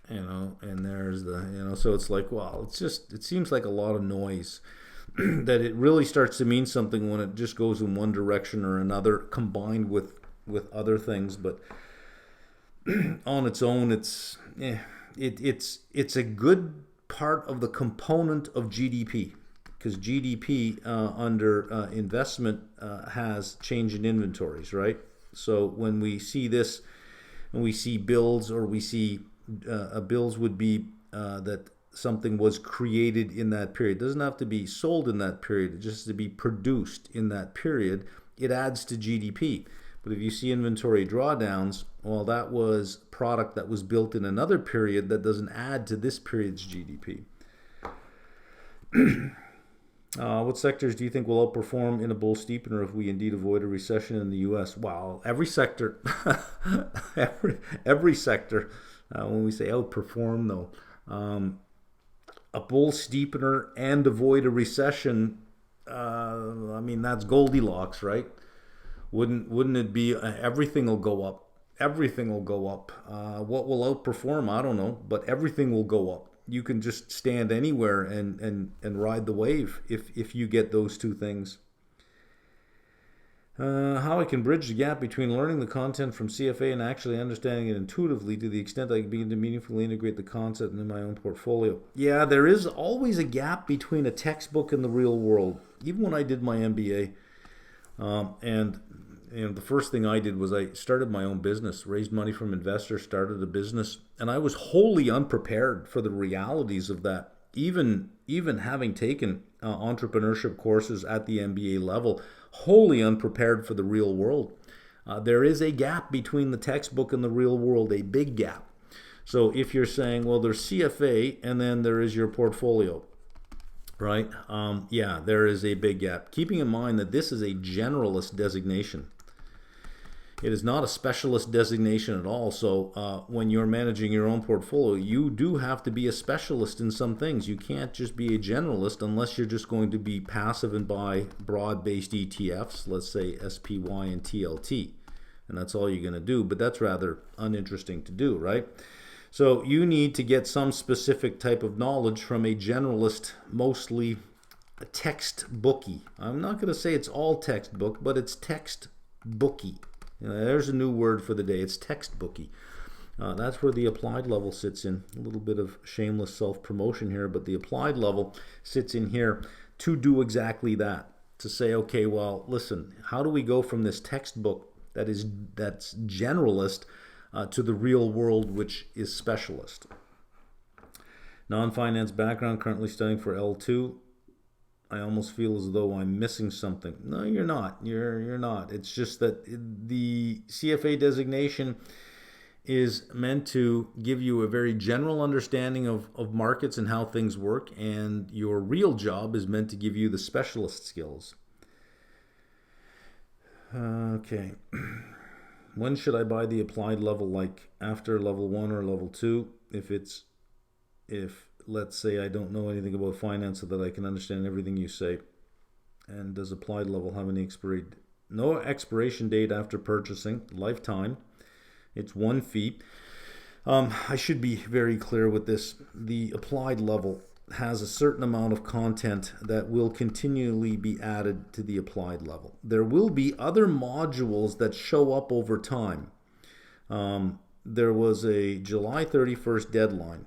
And there's the, so it's like, well, it seems like a lot of noise. That it really starts to mean something when it just goes in one direction or another, combined with other things. But on its own, it's a good part of the component of GDP, because GDP under investment has change in inventories, right? So when we see this, and we see bills, or we see bills would be that something was created in that period. It doesn't have to be sold in that period. It just has to be produced in that period. It adds to GDP. But if you see inventory drawdowns, well, that was product that was built in another period that doesn't add to this period's GDP. What sectors do you think will outperform in a bull steepener if we indeed avoid a recession in the U.S.? Well, every sector. every sector. When we say outperform, though. A bull steepener and avoid a recession, that's Goldilocks, right? Wouldn't it be everything will go up? Everything will go up. What will outperform? I don't know, but everything will go up. You can just stand anywhere and ride the wave if you get those two things. How I can bridge the gap between learning the content from CFA and actually understanding it intuitively to the extent I can begin to meaningfully integrate the concept in my own portfolio. Yeah, there is always a gap between a textbook and the real world. Even when I did my MBA, and the first thing I did was I started my own business, raised money from investors, started a business, and I was wholly unprepared for the realities of that. Even having taken entrepreneurship courses at the MBA level, wholly unprepared for the real world. There is a gap between the textbook and the real world, a big gap. So if you're saying, well, there's CFA and then there is your portfolio, right? Yeah, there is a big gap. Keeping in mind that this is a generalist designation. It is not a specialist designation at all. So when you're managing your own portfolio, you do have to be a specialist in some things. You can't just be a generalist unless you're just going to be passive and buy broad-based ETFs, let's say SPY and TLT. And that's all you're going to do. But that's rather uninteresting to do, right? So you need to get some specific type of knowledge from a generalist, mostly a textbooky. I'm not going to say it's all textbook, but it's textbooky. There's a new word for the day. It's textbooky. That's where the applied level sits in. A little bit of shameless self-promotion here, but the applied level sits in here to do exactly that. To say, okay, well, listen, how do we go from this textbook that's generalist to the real world, which is specialist? Non-finance background, currently studying for L2. I almost feel as though I'm missing something. No, you're not. You're not. It's just that the CFA designation is meant to give you a very general understanding of markets and how things work, and your real job is meant to give you the specialist skills. Okay. When should I buy the applied level, like after level 1 or level 2? If let's say I don't know anything about finance so that I can understand everything you say. And does applied level have any no expiration date after purchasing, lifetime. It's one fee. I should be very clear with this. The applied level has a certain amount of content that will continually be added to the applied level. There will be other modules that show up over time. There was a July 31st deadline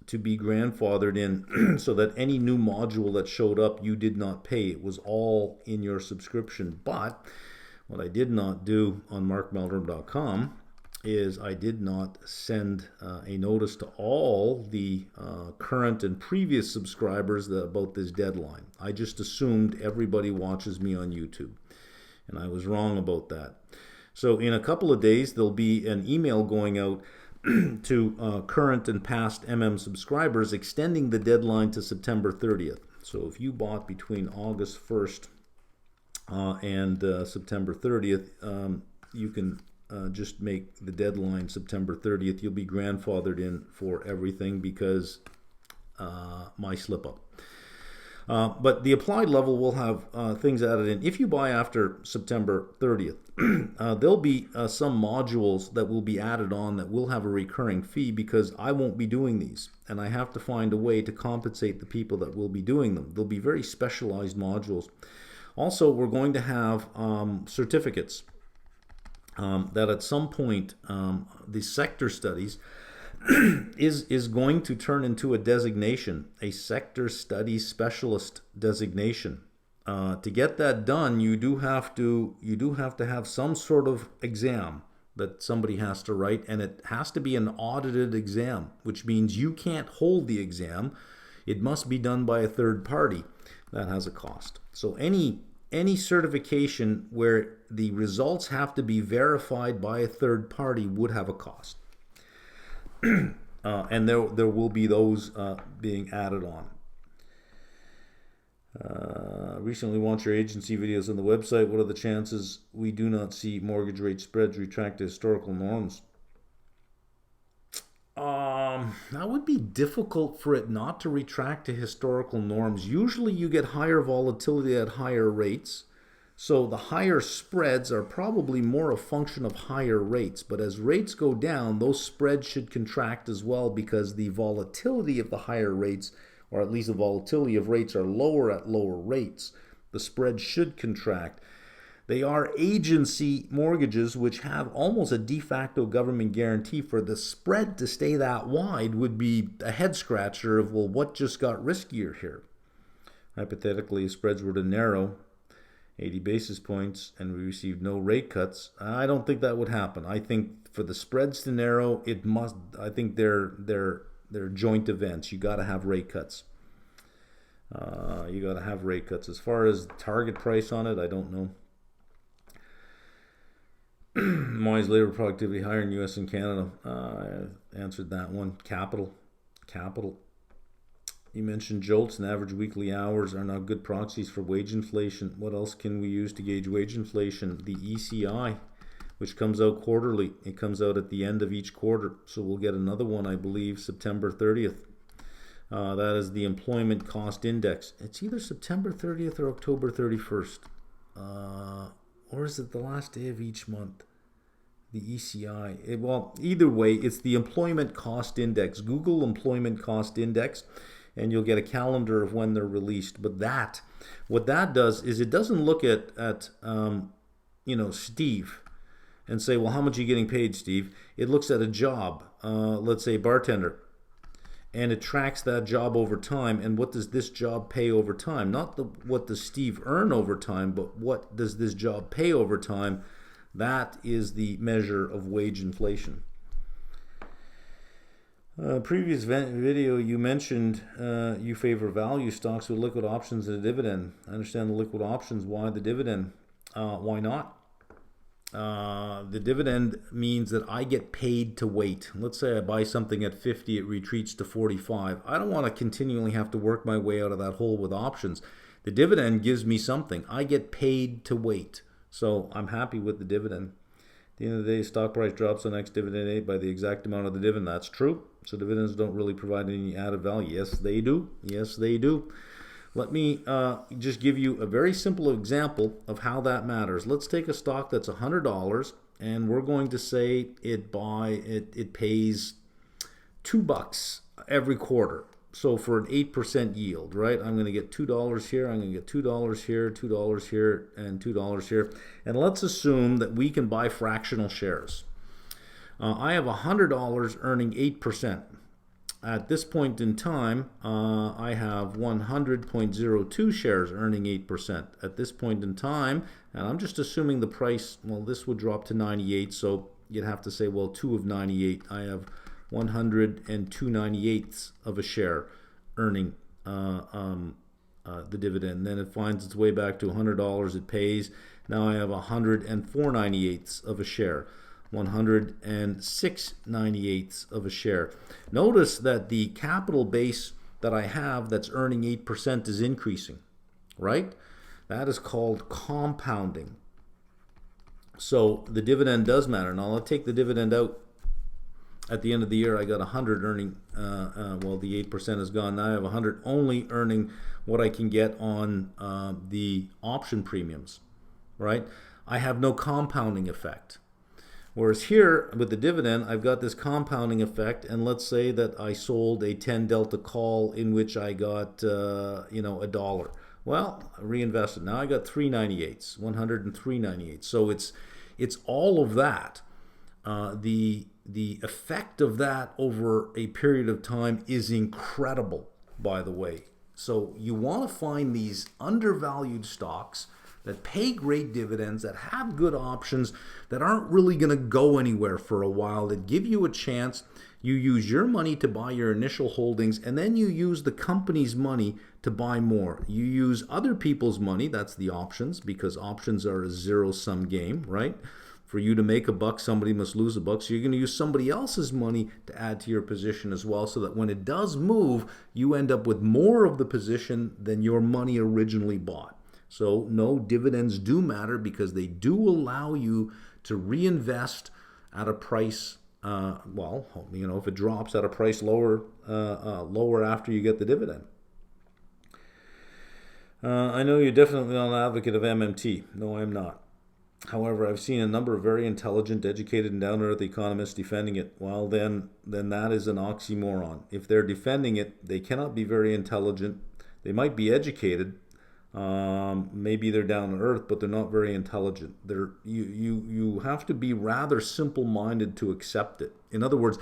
to be grandfathered in so that any new module that showed up, you did not pay. It was all in your subscription. But what I did not do on markmeldrum.com is I did not send a notice to all the current and previous subscribers about this deadline. I just assumed everybody watches me on YouTube, and I was wrong about that. So in a couple of days, there'll be an email going out to current and past subscribers extending the deadline to September 30th. So if you bought between August 1st and September 30th, you can just make the deadline September 30th. You'll be grandfathered in for everything because my slip up. But the applied level will have things added in. If you buy after September 30th, there'll be some modules that will be added on that will have a recurring fee because I won't be doing these. And I have to find a way to compensate the people that will be doing them. They'll be very specialized modules. Also, we're going to have certificates that at some point, the sector studies is going to turn into a designation, a sector studies specialist designation. To get that done, you do have to have some sort of exam that somebody has to write, and it has to be an audited exam, which means you can't hold the exam. It must be done by a third party. That has a cost. So any certification where the results have to be verified by a third party would have a cost. And there will be those being added on. Recently launched your agency videos on the website. What are the chances we do not see mortgage rate spreads retract to historical norms? That would be difficult for it not to retract to historical norms. Usually you get higher volatility at higher rates. So the higher spreads are probably more a function of higher rates. But as rates go down, those spreads should contract as well because the volatility of the higher rates, or at least the volatility of rates, are lower at lower rates. The spread should contract. They are agency mortgages, which have almost a de facto government guarantee. For the spread to stay that wide would be a head scratcher of, well, what just got riskier here? Hypothetically, if spreads were to narrow 80 basis points, and we received no rate cuts. I don't think that would happen. I think for the spreads to narrow, it must. I think they're joint events. You got to have rate cuts. You got to have rate cuts. As far as target price on it, I don't know. Why is labor productivity higher in U.S. and Canada? I answered that one. Capital. You mentioned jolts and average weekly hours are not good proxies for wage inflation. What else can we use to gauge wage inflation? The ECI, which comes out quarterly. It comes out at the end of each quarter. So we'll get another one, I believe, September 30th. That is the Employment Cost Index. It's either September 30th or October 31st. Or is it the last day of each month? The ECI. Well, either way, it's the Employment Cost Index. Google Employment Cost Index, and you'll get a calendar of when they're released. But what that does is it doesn't look at Steve and say, well, how much are you getting paid, Steve? It looks at a job, let's say bartender, and it tracks that job over time. And what does this job pay over time? Not what does Steve earn over time, but what does this job pay over time? That is the measure of wage inflation. Previous video, you mentioned you favor value stocks with liquid options and a dividend. I understand the liquid options. Why the dividend? Why not? The dividend means that I get paid to wait. Let's say I buy something at 50, it retreats to 45. I don't want to continually have to work my way out of that hole with options. The dividend gives me something. I get paid to wait. So I'm happy with the dividend. At the end of the day, stock price drops on next dividend date by the exact amount of the dividend. That's true. So dividends don't really provide any added value. Yes, they do. Yes, they do. Let me just give you a very simple example of how that matters. Let's take a stock that's $100, and we're going to say it pays $2 every quarter. So for an 8% yield, right? I'm going to get $2 here, I'm going to get $2 here, $2 here, and $2 here. And let's assume that we can buy fractional shares. I have $100 earning 8%. At this point in time, I have 100.02 shares earning 8%. At this point in time, and I'm just assuming the price, well, this would drop to 98, so you'd have to say, well, 2 of 98. I have 102.98 of a share earning the dividend. Then it finds its way back to $100. It pays. Now I have 104.98 of a share. 106.98 of a share. Notice that the capital base that I have that's earning 8% is increasing, right? That is called compounding. So the dividend does matter. Now I'll take the dividend out. At the end of the year, I got 100 earning, well, the 8% is gone. Now I have 100 only earning what I can get on the option premiums, right? I have no compounding effect. Whereas here, with the dividend, I've got this compounding effect, and let's say that I sold a 10 delta call in which I got, $1. Well, I reinvested. Now I got 398s, 103.98. So it's all of that. The effect of that over a period of time is incredible, by the way. So you want to find these undervalued stocks that pay great dividends, that have good options, that aren't really going to go anywhere for a while, that give you a chance. You use your money to buy your initial holdings, and then you use the company's money to buy more. You use other people's money, that's the options, because options are a zero-sum game, right? For you to make a buck, somebody must lose a buck. So you're going to use somebody else's money to add to your position as well, so that when it does move, you end up with more of the position than your money originally bought. So no, dividends do matter because they do allow you to reinvest at a price, if it drops at a price lower after you get the dividend. I know you're definitely not an advocate of MMT. No, I'm not. However, I've seen a number of very intelligent, educated, and down-to-earth economists defending it. Well, then that is an oxymoron. If they're defending it, they cannot be very intelligent. They might be educated. Maybe they're down to earth, but they're not very intelligent. You have to be rather simple-minded to accept it. In other words,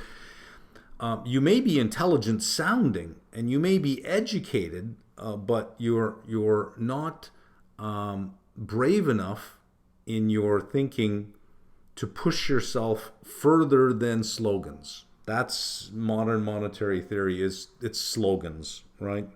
you may be intelligent sounding and you may be educated, but you're not brave enough in your thinking to push yourself further than slogans. That's modern monetary theory, it's slogans, right?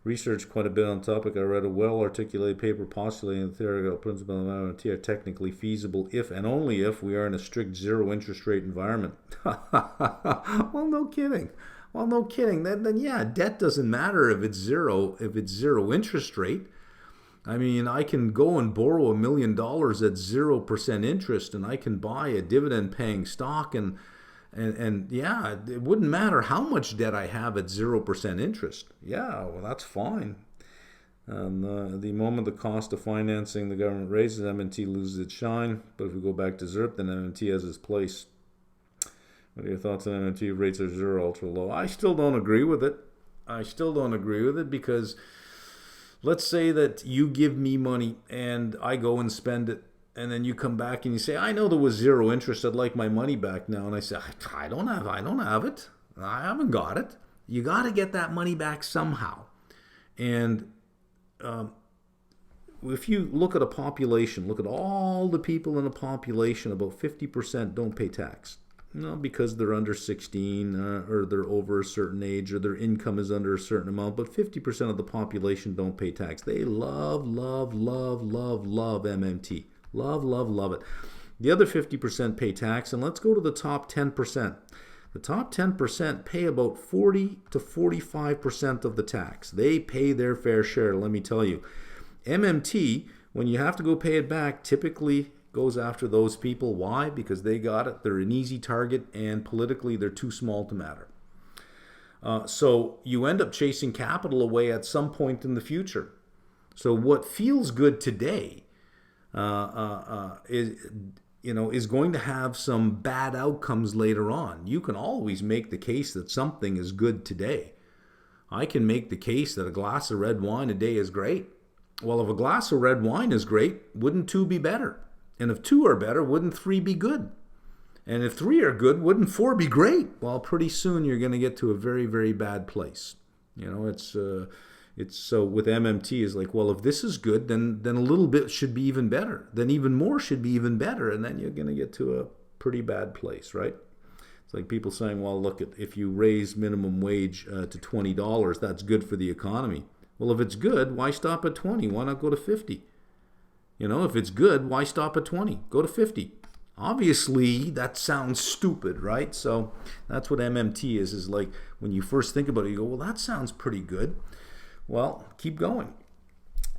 Researched quite a bit on the topic. I read a well-articulated paper postulating the theoretical principle of MMT are technically feasible if and only if we are in a strict zero interest rate environment. Well, no kidding. Well, no kidding. Then yeah, debt doesn't matter if it's zero interest rate. I mean, I can go and borrow $1 million at 0% interest, and I can buy a dividend-paying stock, and yeah, it wouldn't matter how much debt I have at 0% interest. Yeah, well, that's fine. And the moment the cost of financing the government raises, MNT loses its shine. But if we go back to ZERP, then MNT has its place. What are your thoughts on MNT? Rates are zero, ultra low. I still don't agree with it. Because let's say that you give me money and I go and spend it, and then you come back and you say, I know there was zero interest, I'd like my money back now. And I say, I don't have it. I haven't got it. You got to get that money back somehow. And if you look at a population, look at all the people in a population, about 50% don't pay tax. Because they're under 16 or they're over a certain age or their income is under a certain amount. But 50% of the population don't pay tax. They love MMT. Love it. The other 50% pay tax, and let's go to the top 10%. The top 10% pay about 40 to 45% of the tax. They pay their fair share, let me tell you. MMT, when you have to go pay it back, typically goes after those people. Why? Because they got it. They're an easy target, and politically they're too small to matter. So you end up chasing capital away at some point in the future. So what feels good today is going to have some bad outcomes later on. You can always make the case that something is good today. I can make the case that a glass of red wine a day is great. Well, if a glass of red wine is great, wouldn't 2 be better? And if 2 are better, wouldn't 3 be good? And if 3 are good, wouldn't 4 be great? Well, pretty soon you're going to get to a very, very bad place. It's so with MMT is like, well, if this is good, then a little bit should be even better. Then even more should be even better. And then you're going to get to a pretty bad place, right? It's like people saying, well, look, if you raise minimum wage to $20, that's good for the economy. Well, if it's good, why stop at 20? Why not go to 50? If it's good, why stop at 20? Go to 50. Obviously, that sounds stupid, right? So that's what MMT is like when you first think about it, you go, well, that sounds pretty good. Well, keep going.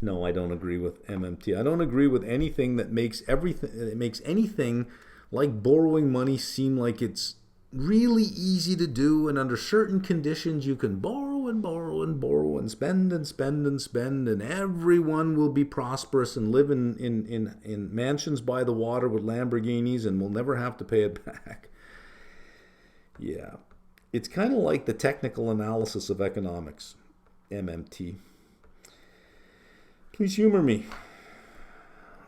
No, I don't agree with MMT. I don't agree with anything that makes anything like borrowing money seem like it's really easy to do, and under certain conditions you can borrow and borrow and borrow and spend and spend and spend, and everyone will be prosperous and live in mansions by the water with Lamborghinis and will never have to pay it back. Yeah. It's kind of like the technical analysis of economics, MMT. Please humor me.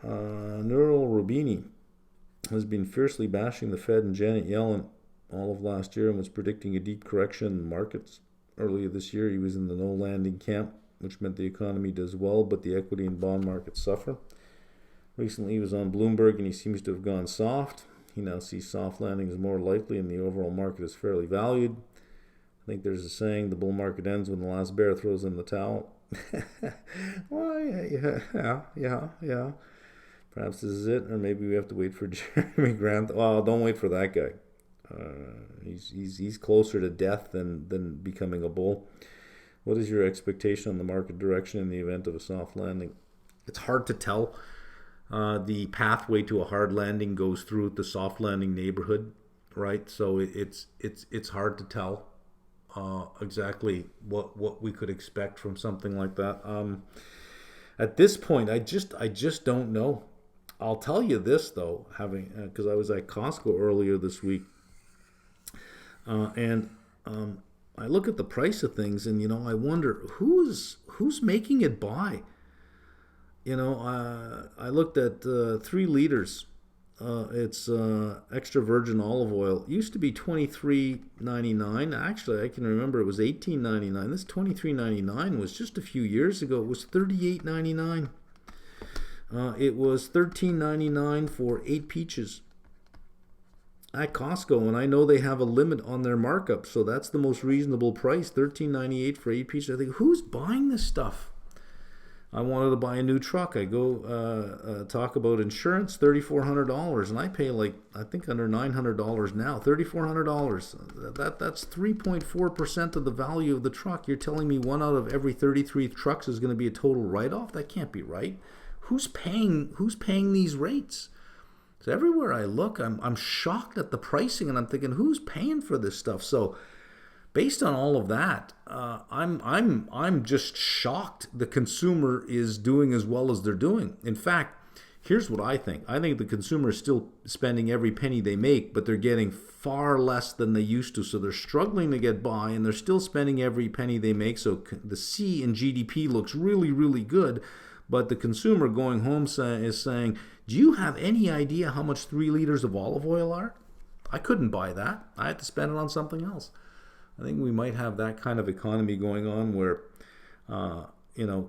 Neural Rubini has been fiercely bashing the Fed and Janet Yellen all of last year and was predicting a deep correction in markets. Earlier this year, he was in the no landing camp, which meant the economy does well, but the equity and bond markets suffer. Recently, he was on Bloomberg, and he seems to have gone soft. He now sees soft landing as more likely, and the overall market is fairly valued. I think there's a saying, the bull market ends when the last bear throws in the towel. Well, yeah. Perhaps this is it, or maybe we have to wait for Jeremy Grant. Well, don't wait for that guy. He's closer to death than becoming a bull. What is your expectation on the market direction in the event of a soft landing? It's hard to tell. The pathway to a hard landing goes through the soft landing neighborhood, right? So it's hard to tell exactly what we could expect from something like that. At this point, I just don't know. I'll tell you this though, because I was at Costco earlier this week. And I look at the price of things, and I wonder who's making it buy. I looked at 3 liters. It's extra virgin olive oil. It used to be $23.99. Actually, I can remember it was $18.99. This $23.99 was just a few years ago. It was $38.99. It was $13.99 for 8 peaches at Costco, and I know they have a limit on their markup, so that's the most reasonable price, $13.98 for 8 peaches. I think, who's buying this stuff? I wanted to buy a new truck. I go talk about insurance, $3,400, and I pay like, I think, under $900 now. $3,400. That's 3.4% of the value of the truck. You're telling me one out of every 33 trucks is going to be a total write-off? That can't be right. Who's paying these rates? So everywhere I look, I'm shocked at the pricing, and I'm thinking, who's paying for this stuff? So based on all of that, I'm just shocked the consumer is doing as well as they're doing. In fact, here's what I think. I think the consumer is still spending every penny they make, but they're getting far less than they used to. So they're struggling to get by, and they're still spending every penny they make. So the C in GDP looks really, really good. But the consumer going home is saying, do you have any idea how much 3 liters of olive oil are? I couldn't buy that. I had to spend it on something else. I think we might have that kind of economy going on where,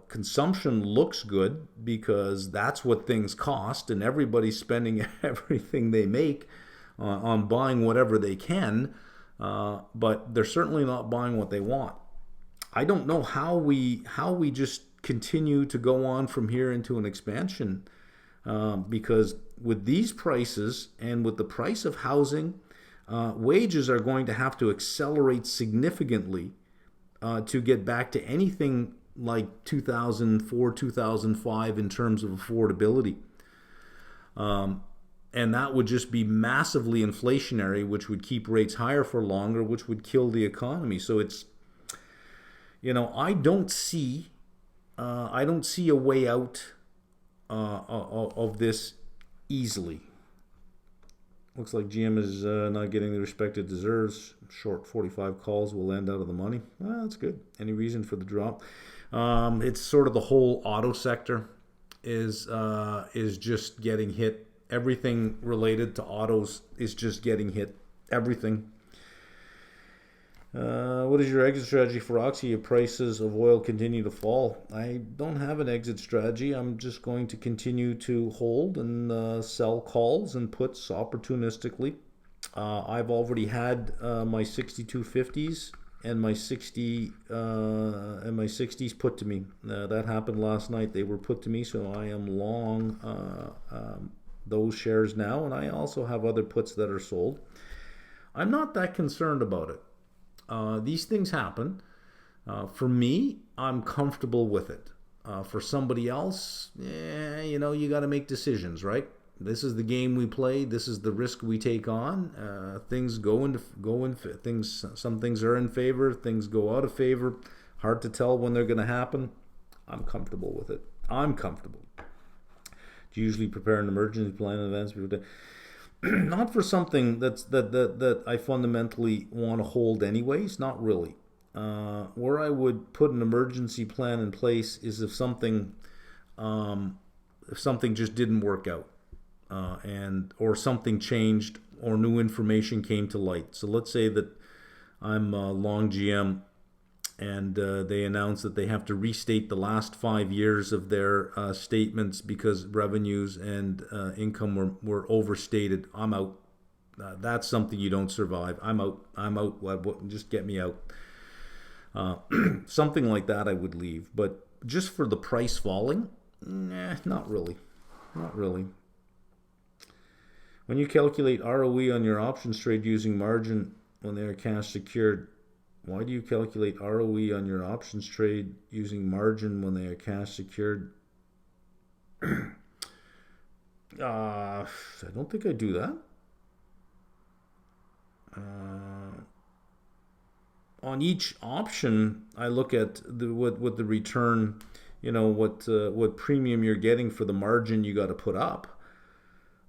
consumption looks good because that's what things cost, and everybody's spending everything they make on buying whatever they can, but they're certainly not buying what they want. I don't know how we just continue to go on from here into an expansion, because with these prices and with the price of housing, wages are going to have to accelerate significantly to get back to anything like 2004, 2005 in terms of affordability. And that would just be massively inflationary, which would keep rates higher for longer, which would kill the economy. So it's, I don't see a way out of this easily. Looks like GM is not getting the respect it deserves. Short 45 calls will end out of the money. Well, that's good. Any reason for the drop? It's sort of the whole auto sector is just getting hit. Everything related to autos is just getting hit. Everything. What is your exit strategy for Oxy if prices of oil continue to fall? I don't have an exit strategy. I'm just going to continue to hold and sell calls and puts opportunistically. I've already had my 6250s and my 60s put to me. That happened last night. They were put to me, so I am long those shares now, and I also have other puts that are sold. I'm not that concerned about it. These things happen. For me, I'm comfortable with it. For somebody else, you got to make decisions, right? This is the game we play. This is the risk we take on. Things go in things. Some things are in favor. Things go out of favor. Hard to tell when they're going to happen. I'm comfortable with it. I'm comfortable. Do you usually prepare an emergency plan in advance? Not for something that I fundamentally want to hold anyways. Not really. Where I would put an emergency plan in place is if something just didn't work out, or something changed, or new information came to light. So let's say that I'm long GM, and they announce that they have to restate the last 5 years of their statements because revenues and income were overstated. I'm out. That's something you don't survive. I'm out. Just get me out. Something like that I would leave. But just for the price falling, not really. Not really. When you calculate ROE on your options trade using margin when they are cash secured, why do you calculate ROE on your options trade using margin when they are cash secured? I don't think I do that. On each option, I look at what the return, what premium you're getting for the margin you got to put up.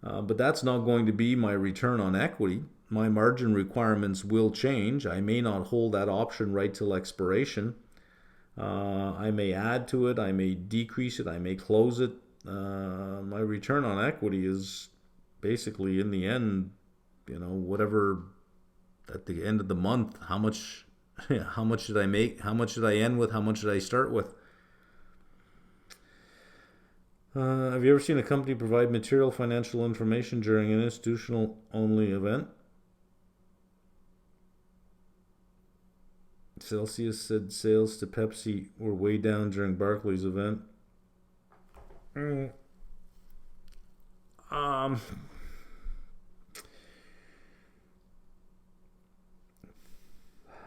But that's not going to be my return on equity. My margin requirements will change. I may not hold that option right till expiration. I may add to it. I may decrease it. I may close it. My return on equity is basically, in the end, whatever at the end of the month, how much did I make? How much did I end with? How much did I start with? Have you ever seen a company provide material financial information during an institutional only event? Celsius said sales to Pepsi were way down during Barclays event. Mm, um,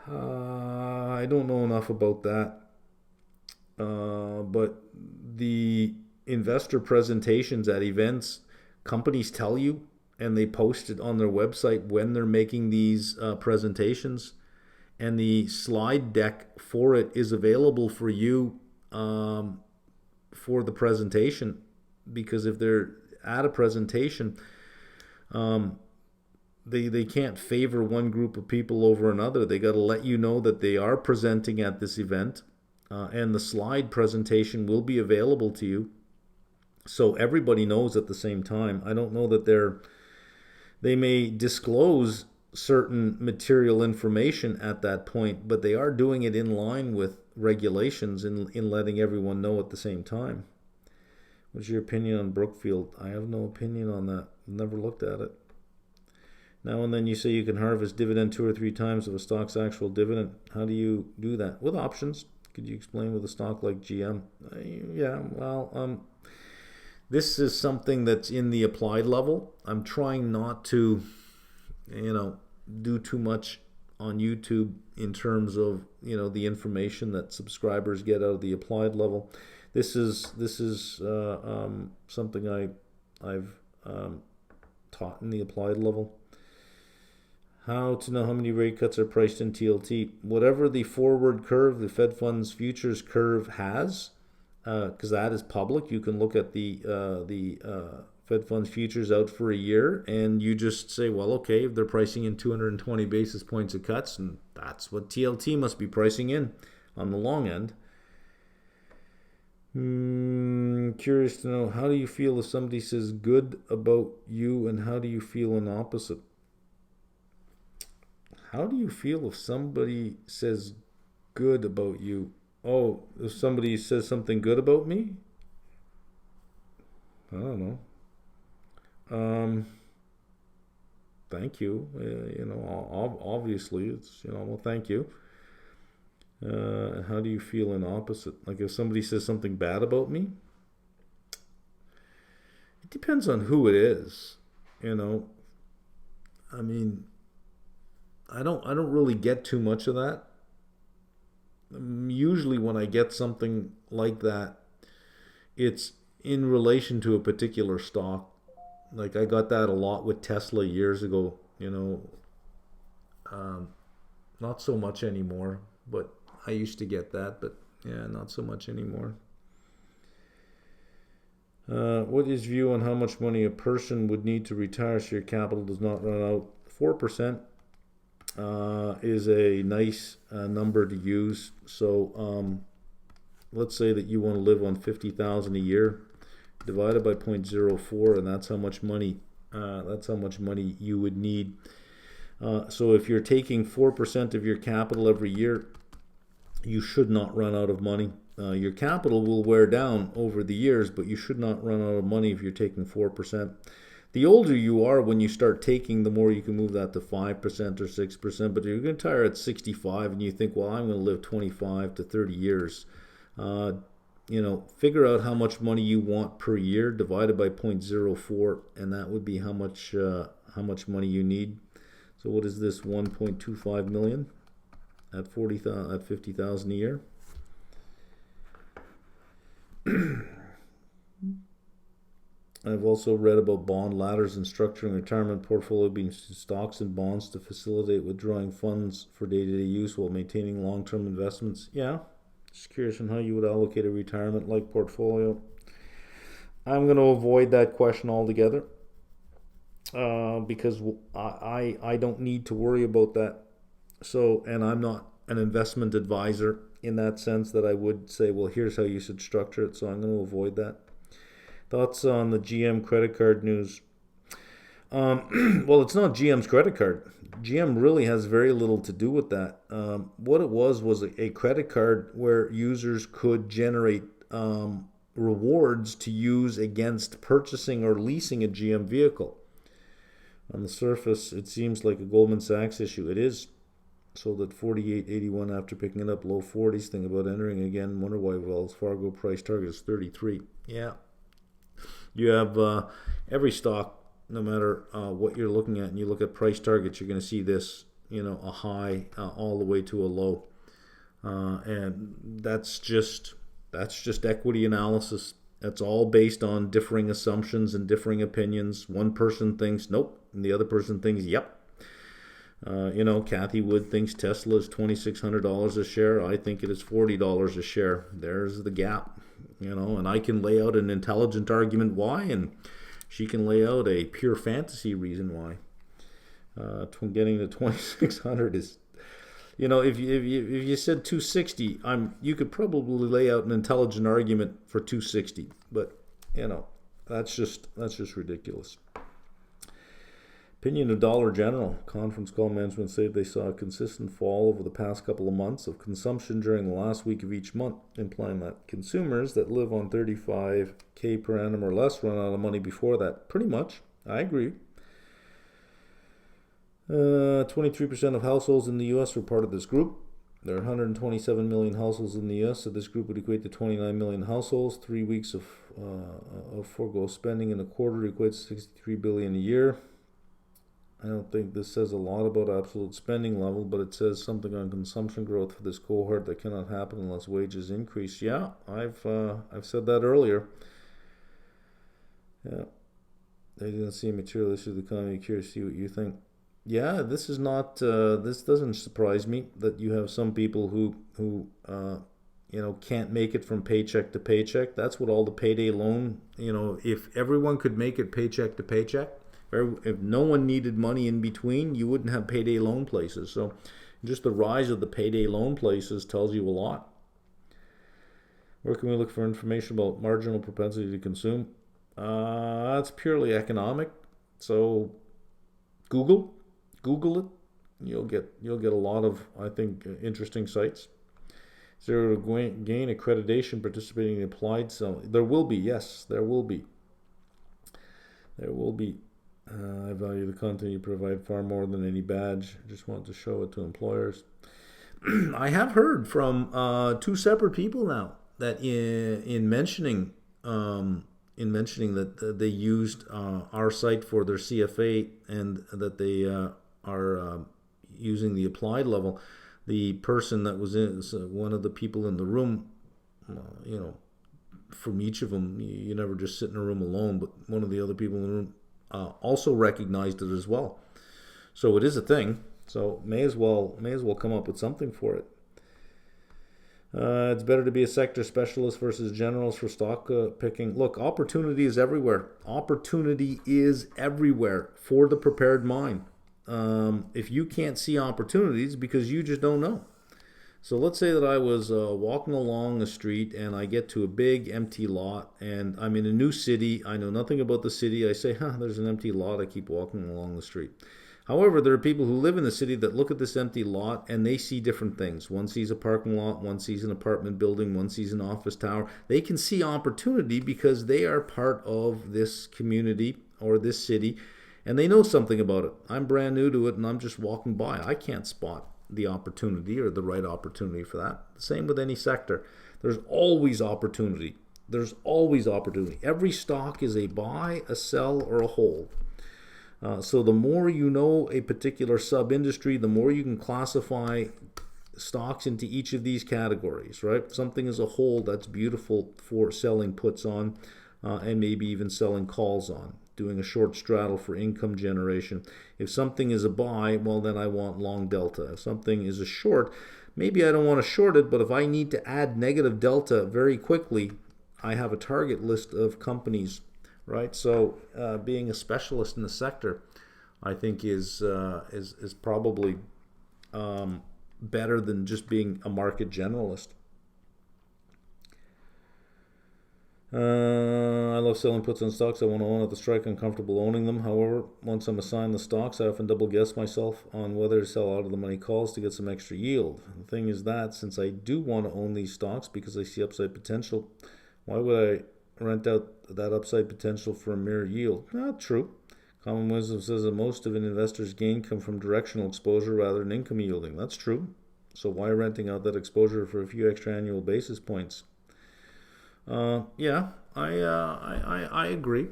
I don't know enough about that. But the investor presentations at events, companies tell you and they post it on their website when they're making these presentations. And the slide deck for it is available for you for the presentation. Because if they're at a presentation, um, they can't favor one group of people over another. They got to let you know that they are presenting at this event, and the slide presentation will be available to you, so everybody knows at the same time. I don't know that they may disclose certain material information at that point, but they are doing it in line with regulations in letting everyone know at the same time. What's your opinion on Brookfield? I have no opinion on that. Never looked at it. Now and then you say you can harvest dividend 2 or 3 times of a stock's actual dividend. How do you do that? With options. Could you explain with a stock like GM? Yeah, well, this is something that's in the applied level. I'm trying not to, do too much on YouTube in terms of, the information that subscribers get out of the applied level. This is something I've taught in the applied level. How to know how many rate cuts are priced in TLT? Whatever the forward curve, the Fed funds futures curve has, because that is public. You can look at the Fed funds futures out for a year, and you just say, well, okay, if they're pricing in 220 basis points of cuts, and that's what TLT must be pricing in on the long end. Curious to know, how do you feel if somebody says good about you, and how do you feel in opposite? How do you feel if somebody says good about you? Oh, if somebody says something good about me? I don't know. Thank you. Obviously, it's, well, thank you. How do you feel in opposite? Like if somebody says something bad about me? It depends on who it is. I mean, I don't really get too much of that. Usually when I get something like that, it's in relation to a particular stock. Like I got that a lot with Tesla years ago, not so much anymore, but I used to get that, but yeah, not so much anymore. What is view on how much money a person would need to retire so your capital does not run out? 4% is a nice number to use. So let's say that you want to live on 50,000 a year, divided by 0.04, and that's how much money. You would need. So if you're taking 4% of your capital every year, you should not run out of money. Your capital will wear down over the years, but you should not run out of money if you're taking 4%. The older you are when you start taking, the more you can move that to 5% or 6%. But if you're going to retire at 65 and you think, well, I'm going to live 25 to 30 years, figure out how much money you want per year divided by 0.04, and that would be how much money you need. So what is this? 1.25 million at 50,000 a year. I've also read about bond ladders and structuring retirement portfolio being stocks and bonds to facilitate withdrawing funds for day-to-day use while maintaining long-term investments. Yeah, just curious on how you would allocate a retirement-like portfolio. I'm going to avoid that question altogether because I don't need to worry about that. So, and I'm not an investment advisor in that sense that I would say, well, here's how you should structure it. So I'm going to avoid that. Thoughts on the GM credit card news? Well, it's not GM's credit card. GM really has very little to do with that. What it was a credit card where users could generate rewards to use against purchasing or leasing a GM vehicle. On the surface, it seems like a Goldman Sachs issue. It is. Sold at 48.81 after picking it up, low 40s. Think about entering again. Wonder why Wells Fargo price target is 33. Yeah. You have every stock, no matter what you're looking at, and you look at price targets, you're going to see this, a high all the way to a low. And that's just equity analysis. That's all based on differing assumptions and differing opinions. One person thinks nope, and the other person thinks yep. Kathy Wood thinks Tesla is $2,600 a share. I think it is $40 a share. There's the gap, and I can lay out an intelligent argument why, and she can lay out a pure fantasy reason why. Getting to 2,600 is, if you said 260, you could probably lay out an intelligent argument for 260, but that's just ridiculous. Opinion of Dollar General. Conference call management said they saw a consistent fall over the past couple of months of consumption during the last week of each month, implying that consumers that live on $35K per annum or less run out of money before that. Pretty much. I agree. 23% of households in the U.S. were part of this group. There are 127 million households in the U.S., so this group would equate to 29 million households. 3 weeks of forego spending in a quarter equates to $63 billion a year. I don't think this says a lot about absolute spending level, but it says something on consumption growth for this cohort that cannot happen unless wages increase. Yeah, I've said that earlier. Yeah, they didn't see a material issue of the economy. Curious to see what you think. Yeah, this is not. This doesn't surprise me that you have some people who can't make it from paycheck to paycheck. That's what all the payday loan. If everyone could make it paycheck to paycheck. If no one needed money in between, you wouldn't have payday loan places. So just the rise of the payday loan places tells you a lot. Where can we look for information about marginal propensity to consume? That's purely economic. So Google it. You'll get a lot of, I think, interesting sites. Zero to gain accreditation participating in applied selling. There will be, yes, there will be. I value the content you provide far more than any badge. I just want to show it to employers. I have heard from two separate people now that in mentioning that they used our site for their CFA and that they are using the applied level, the person that was one of the people in the room, from each of them, you never just sit in a room alone, but one of the other people in the room also recognized it as well. So it is a thing. So may as well come up with something for it. It's better to be a sector specialist versus generalist for stock picking. Look, opportunity is everywhere. Opportunity is everywhere for the prepared mind. If you can't see opportunities, because you just don't know. So let's say that I was walking along the street and I get to a big empty lot and I'm in a new city. I know nothing about the city. I say, there's an empty lot. I keep walking along the street. However, there are people who live in the city that look at this empty lot and they see different things. One sees a parking lot, one sees an apartment building, one sees an office tower. They can see opportunity because they are part of this community or this city and they know something about it. I'm brand new to it and I'm just walking by. I can't spot the opportunity or the right opportunity for that. Same with any sector. There's always opportunity. Every stock is a buy, a sell, or a hold. So the more you know a particular sub-industry, the more you can classify stocks into each of these categories, right? Something is a hold, that's beautiful for selling puts on and maybe even selling calls on. Doing a short straddle for income generation. If something is a buy, well, then I want long delta. If something is a short, maybe I don't want to short it, but if I need to add negative delta very quickly, I have a target list of companies, right? So being a specialist in the sector, I think is probably better than just being a market generalist. I love selling puts on stocks. I want to own at the strike. I'm comfortable owning them. However, once I'm assigned the stocks, I often double guess myself on whether to sell out of the money calls to get some extra yield. The thing is that since I do want to own these stocks because I see upside potential, Why would I rent out that upside potential for a mere yield? Not true. Common wisdom says that most of an investor's gain come from directional exposure rather than income yielding. That's true. So why renting out that exposure for a few extra annual basis points? Yeah, I agree.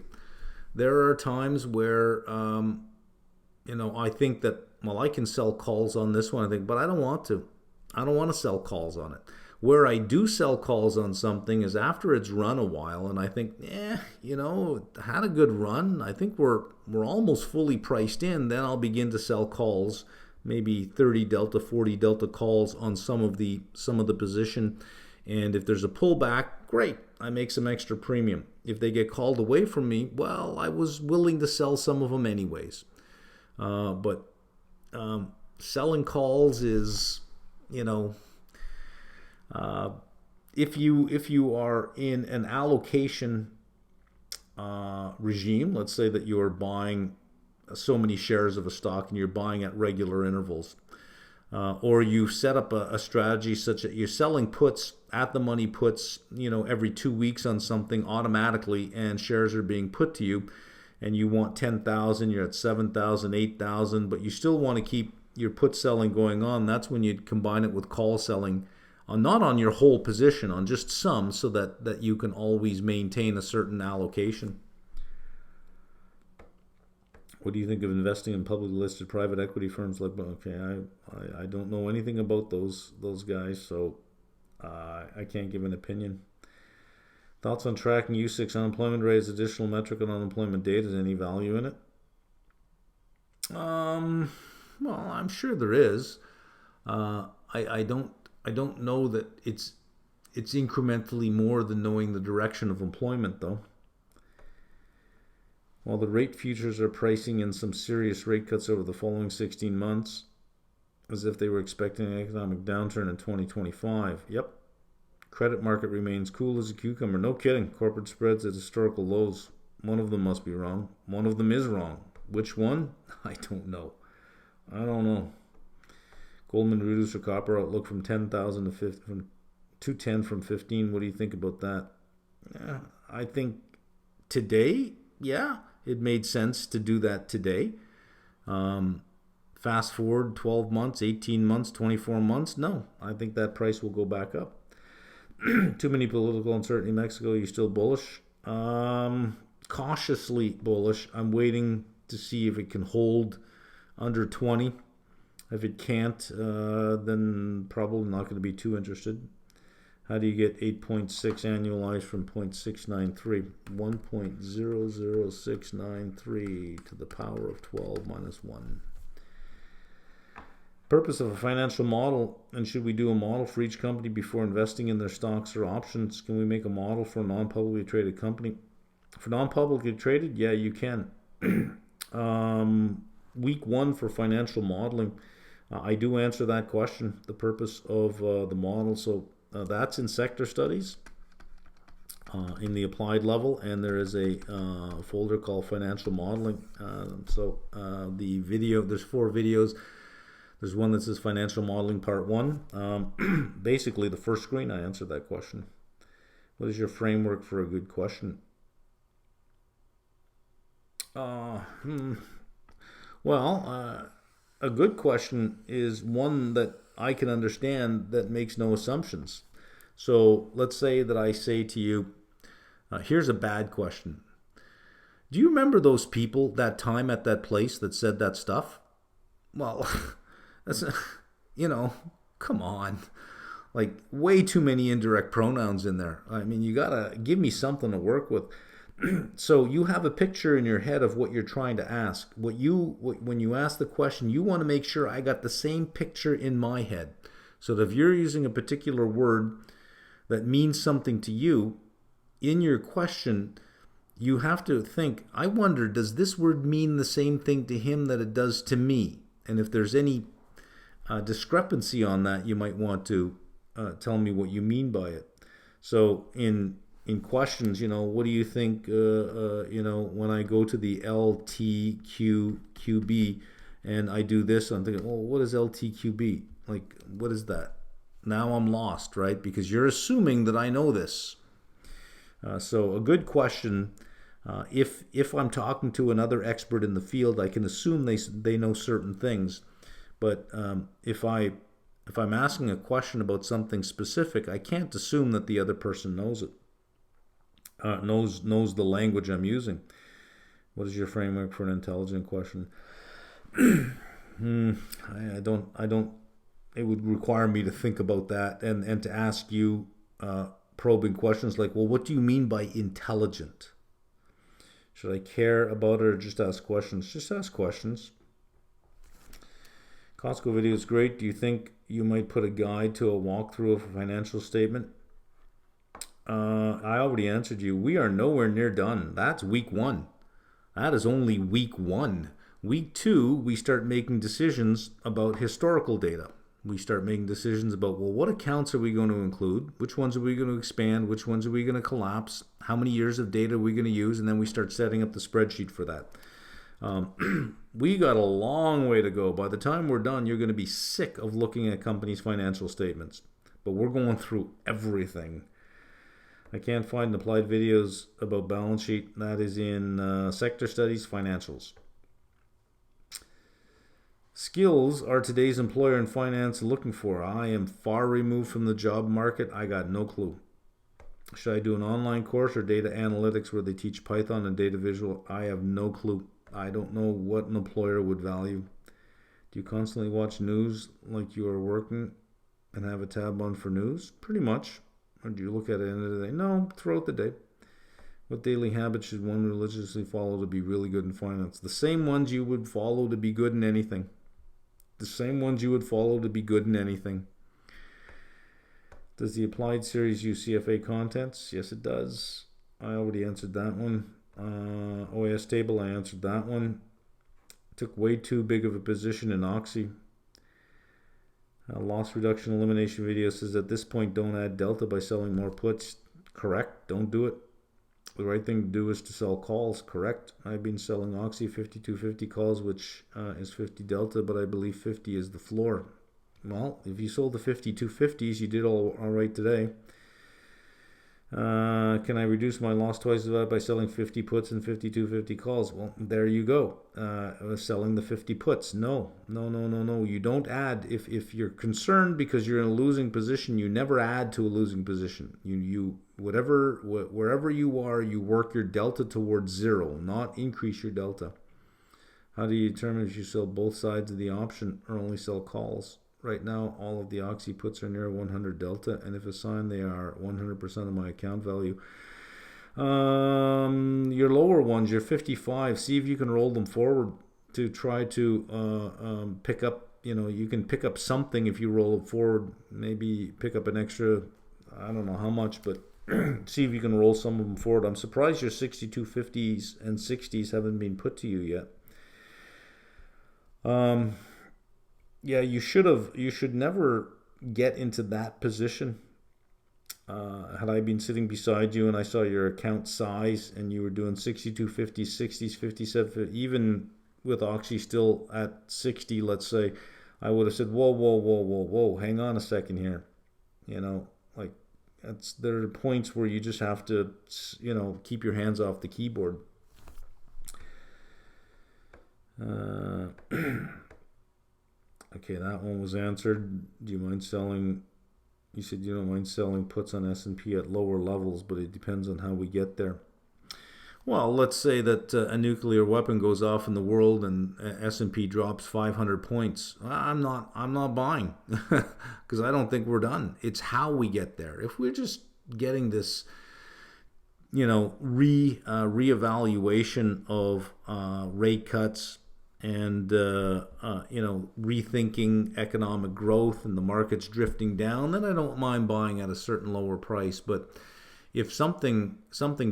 There are times where I think that, well, I can sell calls on this one, I think, but I don't want to. I don't want to sell calls on it. Where I do sell calls on something is after it's run a while, and I think, had a good run. I think we're almost fully priced in. Then I'll begin to sell calls, maybe 30 delta, 40 delta calls on some of the position. And if there's a pullback, great, I make some extra premium. If they get called away from me, well, I was willing to sell some of them anyways. But selling calls is, if you are in an allocation regime, let's say that you are buying so many shares of a stock and you're buying at regular intervals, or you set up a strategy such that you're selling puts at the money puts, every 2 weeks on something automatically, and shares are being put to you, and you want 10,000, you're at 7,000, 8,000, but you still want to keep your put selling going on. That's when you'd combine it with call selling, not on your whole position, on just some, so that you can always maintain a certain allocation. What do you think of investing in publicly listed private equity firms like? Okay, I don't know anything about those guys, so I can't give an opinion. Thoughts on tracking U6 unemployment rate as additional metric on unemployment data? Is any value in it? Well, I'm sure there is. I don't know that it's incrementally more than knowing the direction of employment, though. While the rate futures are pricing in some serious rate cuts over the following 16 months, as if they were expecting an economic downturn in 2025. Yep. Credit market remains cool as a cucumber. No kidding. Corporate spreads at historical lows. One of them must be wrong. One of them is wrong. Which one? I don't know. Goldman reduced her copper outlook from 10,000 to 10 from 15. What do you think about that? Yeah, I think today, yeah, it made sense to do that today. Fast forward 12 months, 18 months, 24 months. No, I think that price will go back up. Too many political uncertainty in Mexico. You still bullish? Cautiously bullish. I'm waiting to see if it can hold under 20. If it can't, then probably not going to be too interested. How do you get 8.6 annualized from 0.693? 1.00693 to the power of 12 minus 1. Purpose of a financial model, and should we do a model for each company before investing in their stocks or options? Can we make a model for a non-publicly traded company? For non-publicly traded, yeah, you can. Week 1 for financial modeling, I do answer that question, the purpose of the model. So that's in sector studies in the applied level, and there is a folder called financial modeling. The video, there's 4 videos. There's one that says financial modeling part 1. Basically, the first screen, I answered that question. What is your framework for a good question? Well, a good question is one that I can understand that makes no assumptions. So let's say that I say to you, here's a bad question. Do you remember those people that time at that place that said that stuff? Well, that's, come on. Like, way too many indirect pronouns in there. I mean, you gotta give me something to work with. So you have a picture in your head of what you're trying to ask. When you ask the question, you want to make sure I got the same picture in my head. So that if you're using a particular word that means something to you, in your question, you have to think, I wonder, does this word mean the same thing to him that it does to me? And if there's any discrepancy on that, you might want to tell me what you mean by it. So in questions, what do you think, when I go to the LTQQB and I do this, I'm thinking, well, what is LTQB? Like, what is that? Now I'm lost, right? Because you're assuming that I know this. So a good question. If I'm talking to another expert in the field, I can assume they know certain things. But if I'm asking a question about something specific, I can't assume that the other person knows it, knows the language I'm using. What is your framework for an intelligent question? I don't. It would require me to think about that and to ask you probing questions like, well, what do you mean by intelligent? Should I care about it or just ask questions? Just ask questions. Costco video is great. Do you think you might put a guide to a walkthrough of a financial statement? I already answered you. We are nowhere near done. That's week one. That is only week one. Week two, we start making decisions about historical data. We start making decisions about, well, what accounts are we going to include? Which ones are we going to expand? Which ones are we going to collapse? How many years of data are we going to use? And then we start setting up the spreadsheet for that. We got a long way to go. By the time we're done, you're going to be sick of looking at companies' financial statements. But we're going through everything. I can't find applied videos about balance sheet. That is in sector studies, financials. Skills are today's employer in finance looking for. I am far removed from the job market. I got no clue. Should I do an online course or data analytics where they teach Python and data visual? I have no clue. I don't know what an employer would value. Do you constantly watch news like you are working and have a tab on for news? Pretty much. Or do you look at it at the end of the day? No, throughout the day. What daily habits should one religiously follow to be really good in finance? The same ones you would follow to be good in anything. The same ones you would follow to be good in anything. Does the applied series use CFA contents? Yes, it does. I already answered that one. OAS table, I answered that one. Took way too big of a position in Oxy. Loss reduction elimination video says at this point don't add delta by selling more puts. Correct. Don't do it. The right thing to do is to sell calls. Correct. I've been selling Oxy 5250 calls, which is 50 delta, but I believe 50 is the floor. Well, if you sold the 5250s, you did all right today. Can I reduce my loss twice as that by selling 50 puts and 5250 calls? Well, there you go. Selling the 50 puts. No. You don't add. If you're concerned because you're in a losing position, you never add to a losing position. Wherever you are, you work your delta towards zero, not increase your delta. How do you determine if you sell both sides of the option or only sell calls? Right now, all of the Oxy puts are near 100 delta, and if assigned, they are 100% of my account value. Your lower ones, your 55, see if you can roll them forward to try to pick up, you can pick up something if you roll them forward, maybe pick up an extra, I don't know how much, but see if you can roll some of them forward. I'm surprised your 6250s and 60s haven't been put to you yet. Yeah, you should never get into that position. Had I been sitting beside you and I saw your account size and you were doing 6250s, 60s, 57, even with Oxy still at 60, let's say, I would have said, whoa, hang on a second here. There are points where you just have to, keep your hands off the keyboard. Okay, that one was answered. Do you mind selling? You said you don't mind selling puts on S&P at lower levels, but it depends on how we get there. Well, let's say that a nuclear weapon goes off in the world and S&P drops 500 points. I'm not buying because I don't think we're done. It's how we get there. If we're just getting this, reevaluation of rate cuts and rethinking economic growth and the market's drifting down, then I don't mind buying at a certain lower price. But if something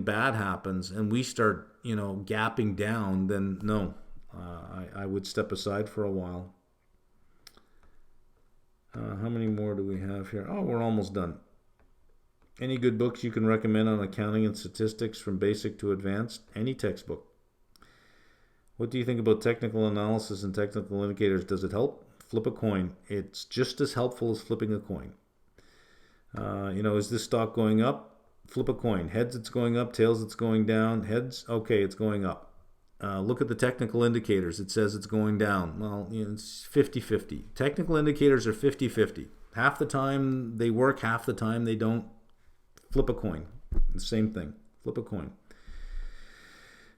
bad happens and we start gapping down, then no, I would step aside for a while. How many more do we have here? Oh, we're almost done. Any good books you can recommend on accounting and statistics from basic to advanced? Any textbook. What do you think about technical analysis and technical indicators? Does it help? Flip a coin. It's just as helpful as flipping a coin. Is this stock going up? Flip a coin. Heads, it's going up. Tails, it's going down. Heads, okay, it's going up. Look at the technical indicators. It says it's going down. Well, it's 50-50. Technical indicators are 50-50. Half the time they work, half the time they don't. Flip a coin. The same thing. Flip a coin.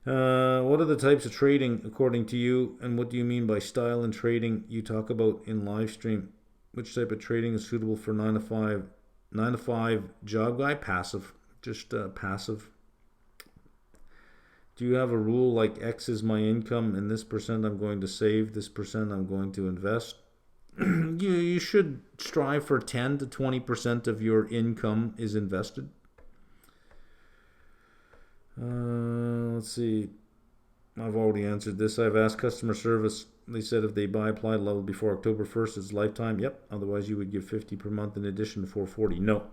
What are the types of trading according to you, and what do you mean by style and trading you talk about in live stream? Which type of trading is suitable for 9 to 5? 9 to 5 job guy? Passive. Just passive. Do you have a rule like X is my income and this percent I'm going to save, this percent I'm going to invest? You should strive for 10 to 20% of your income is invested. Let's see. I've already answered this. I've asked customer service. They said if they buy applied level before October 1st, it's lifetime. Yep. Otherwise, you would give 50 per month in addition to 440. No.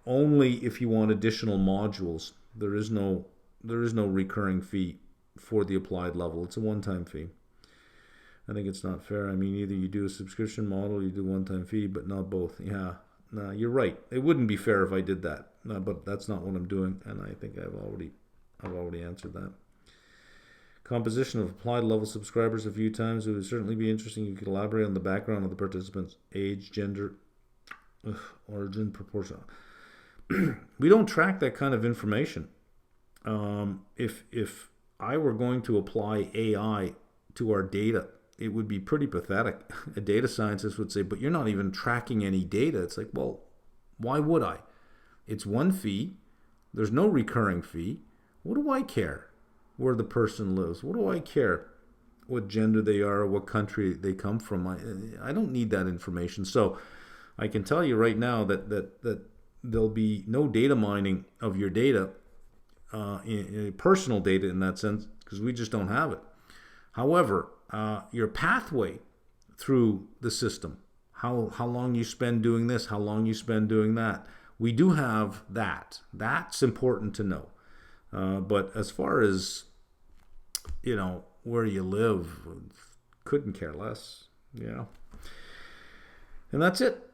Only if you want additional modules. There is no recurring fee for the applied level. It's a one-time fee. I think it's not fair. I mean, either you do a subscription model or you do one-time fee, but not both. Yeah, no, you're right. It wouldn't be fair if I did that. No, but that's not what I'm doing, and I think I've already answered that. Composition of applied level subscribers a few times. It would certainly be interesting. You could elaborate on the background of the participants, age, gender, origin, proportion. We don't track that kind of information. If I were going to apply AI to our data, it would be pretty pathetic. A data scientist would say, but you're not even tracking any data. It's like, well, why would I? It's one fee. There's no recurring fee. What do I care where the person lives? What do I care what gender they are or what country they come from? I don't need that information. So I can tell you right now that there'll be no data mining of your data, in personal data in that sense, because we just don't have it. However, your pathway through the system, how long you spend doing this, how long you spend doing that, we do have that. That's important to know. But as far as, where you live, couldn't care less. And that's it.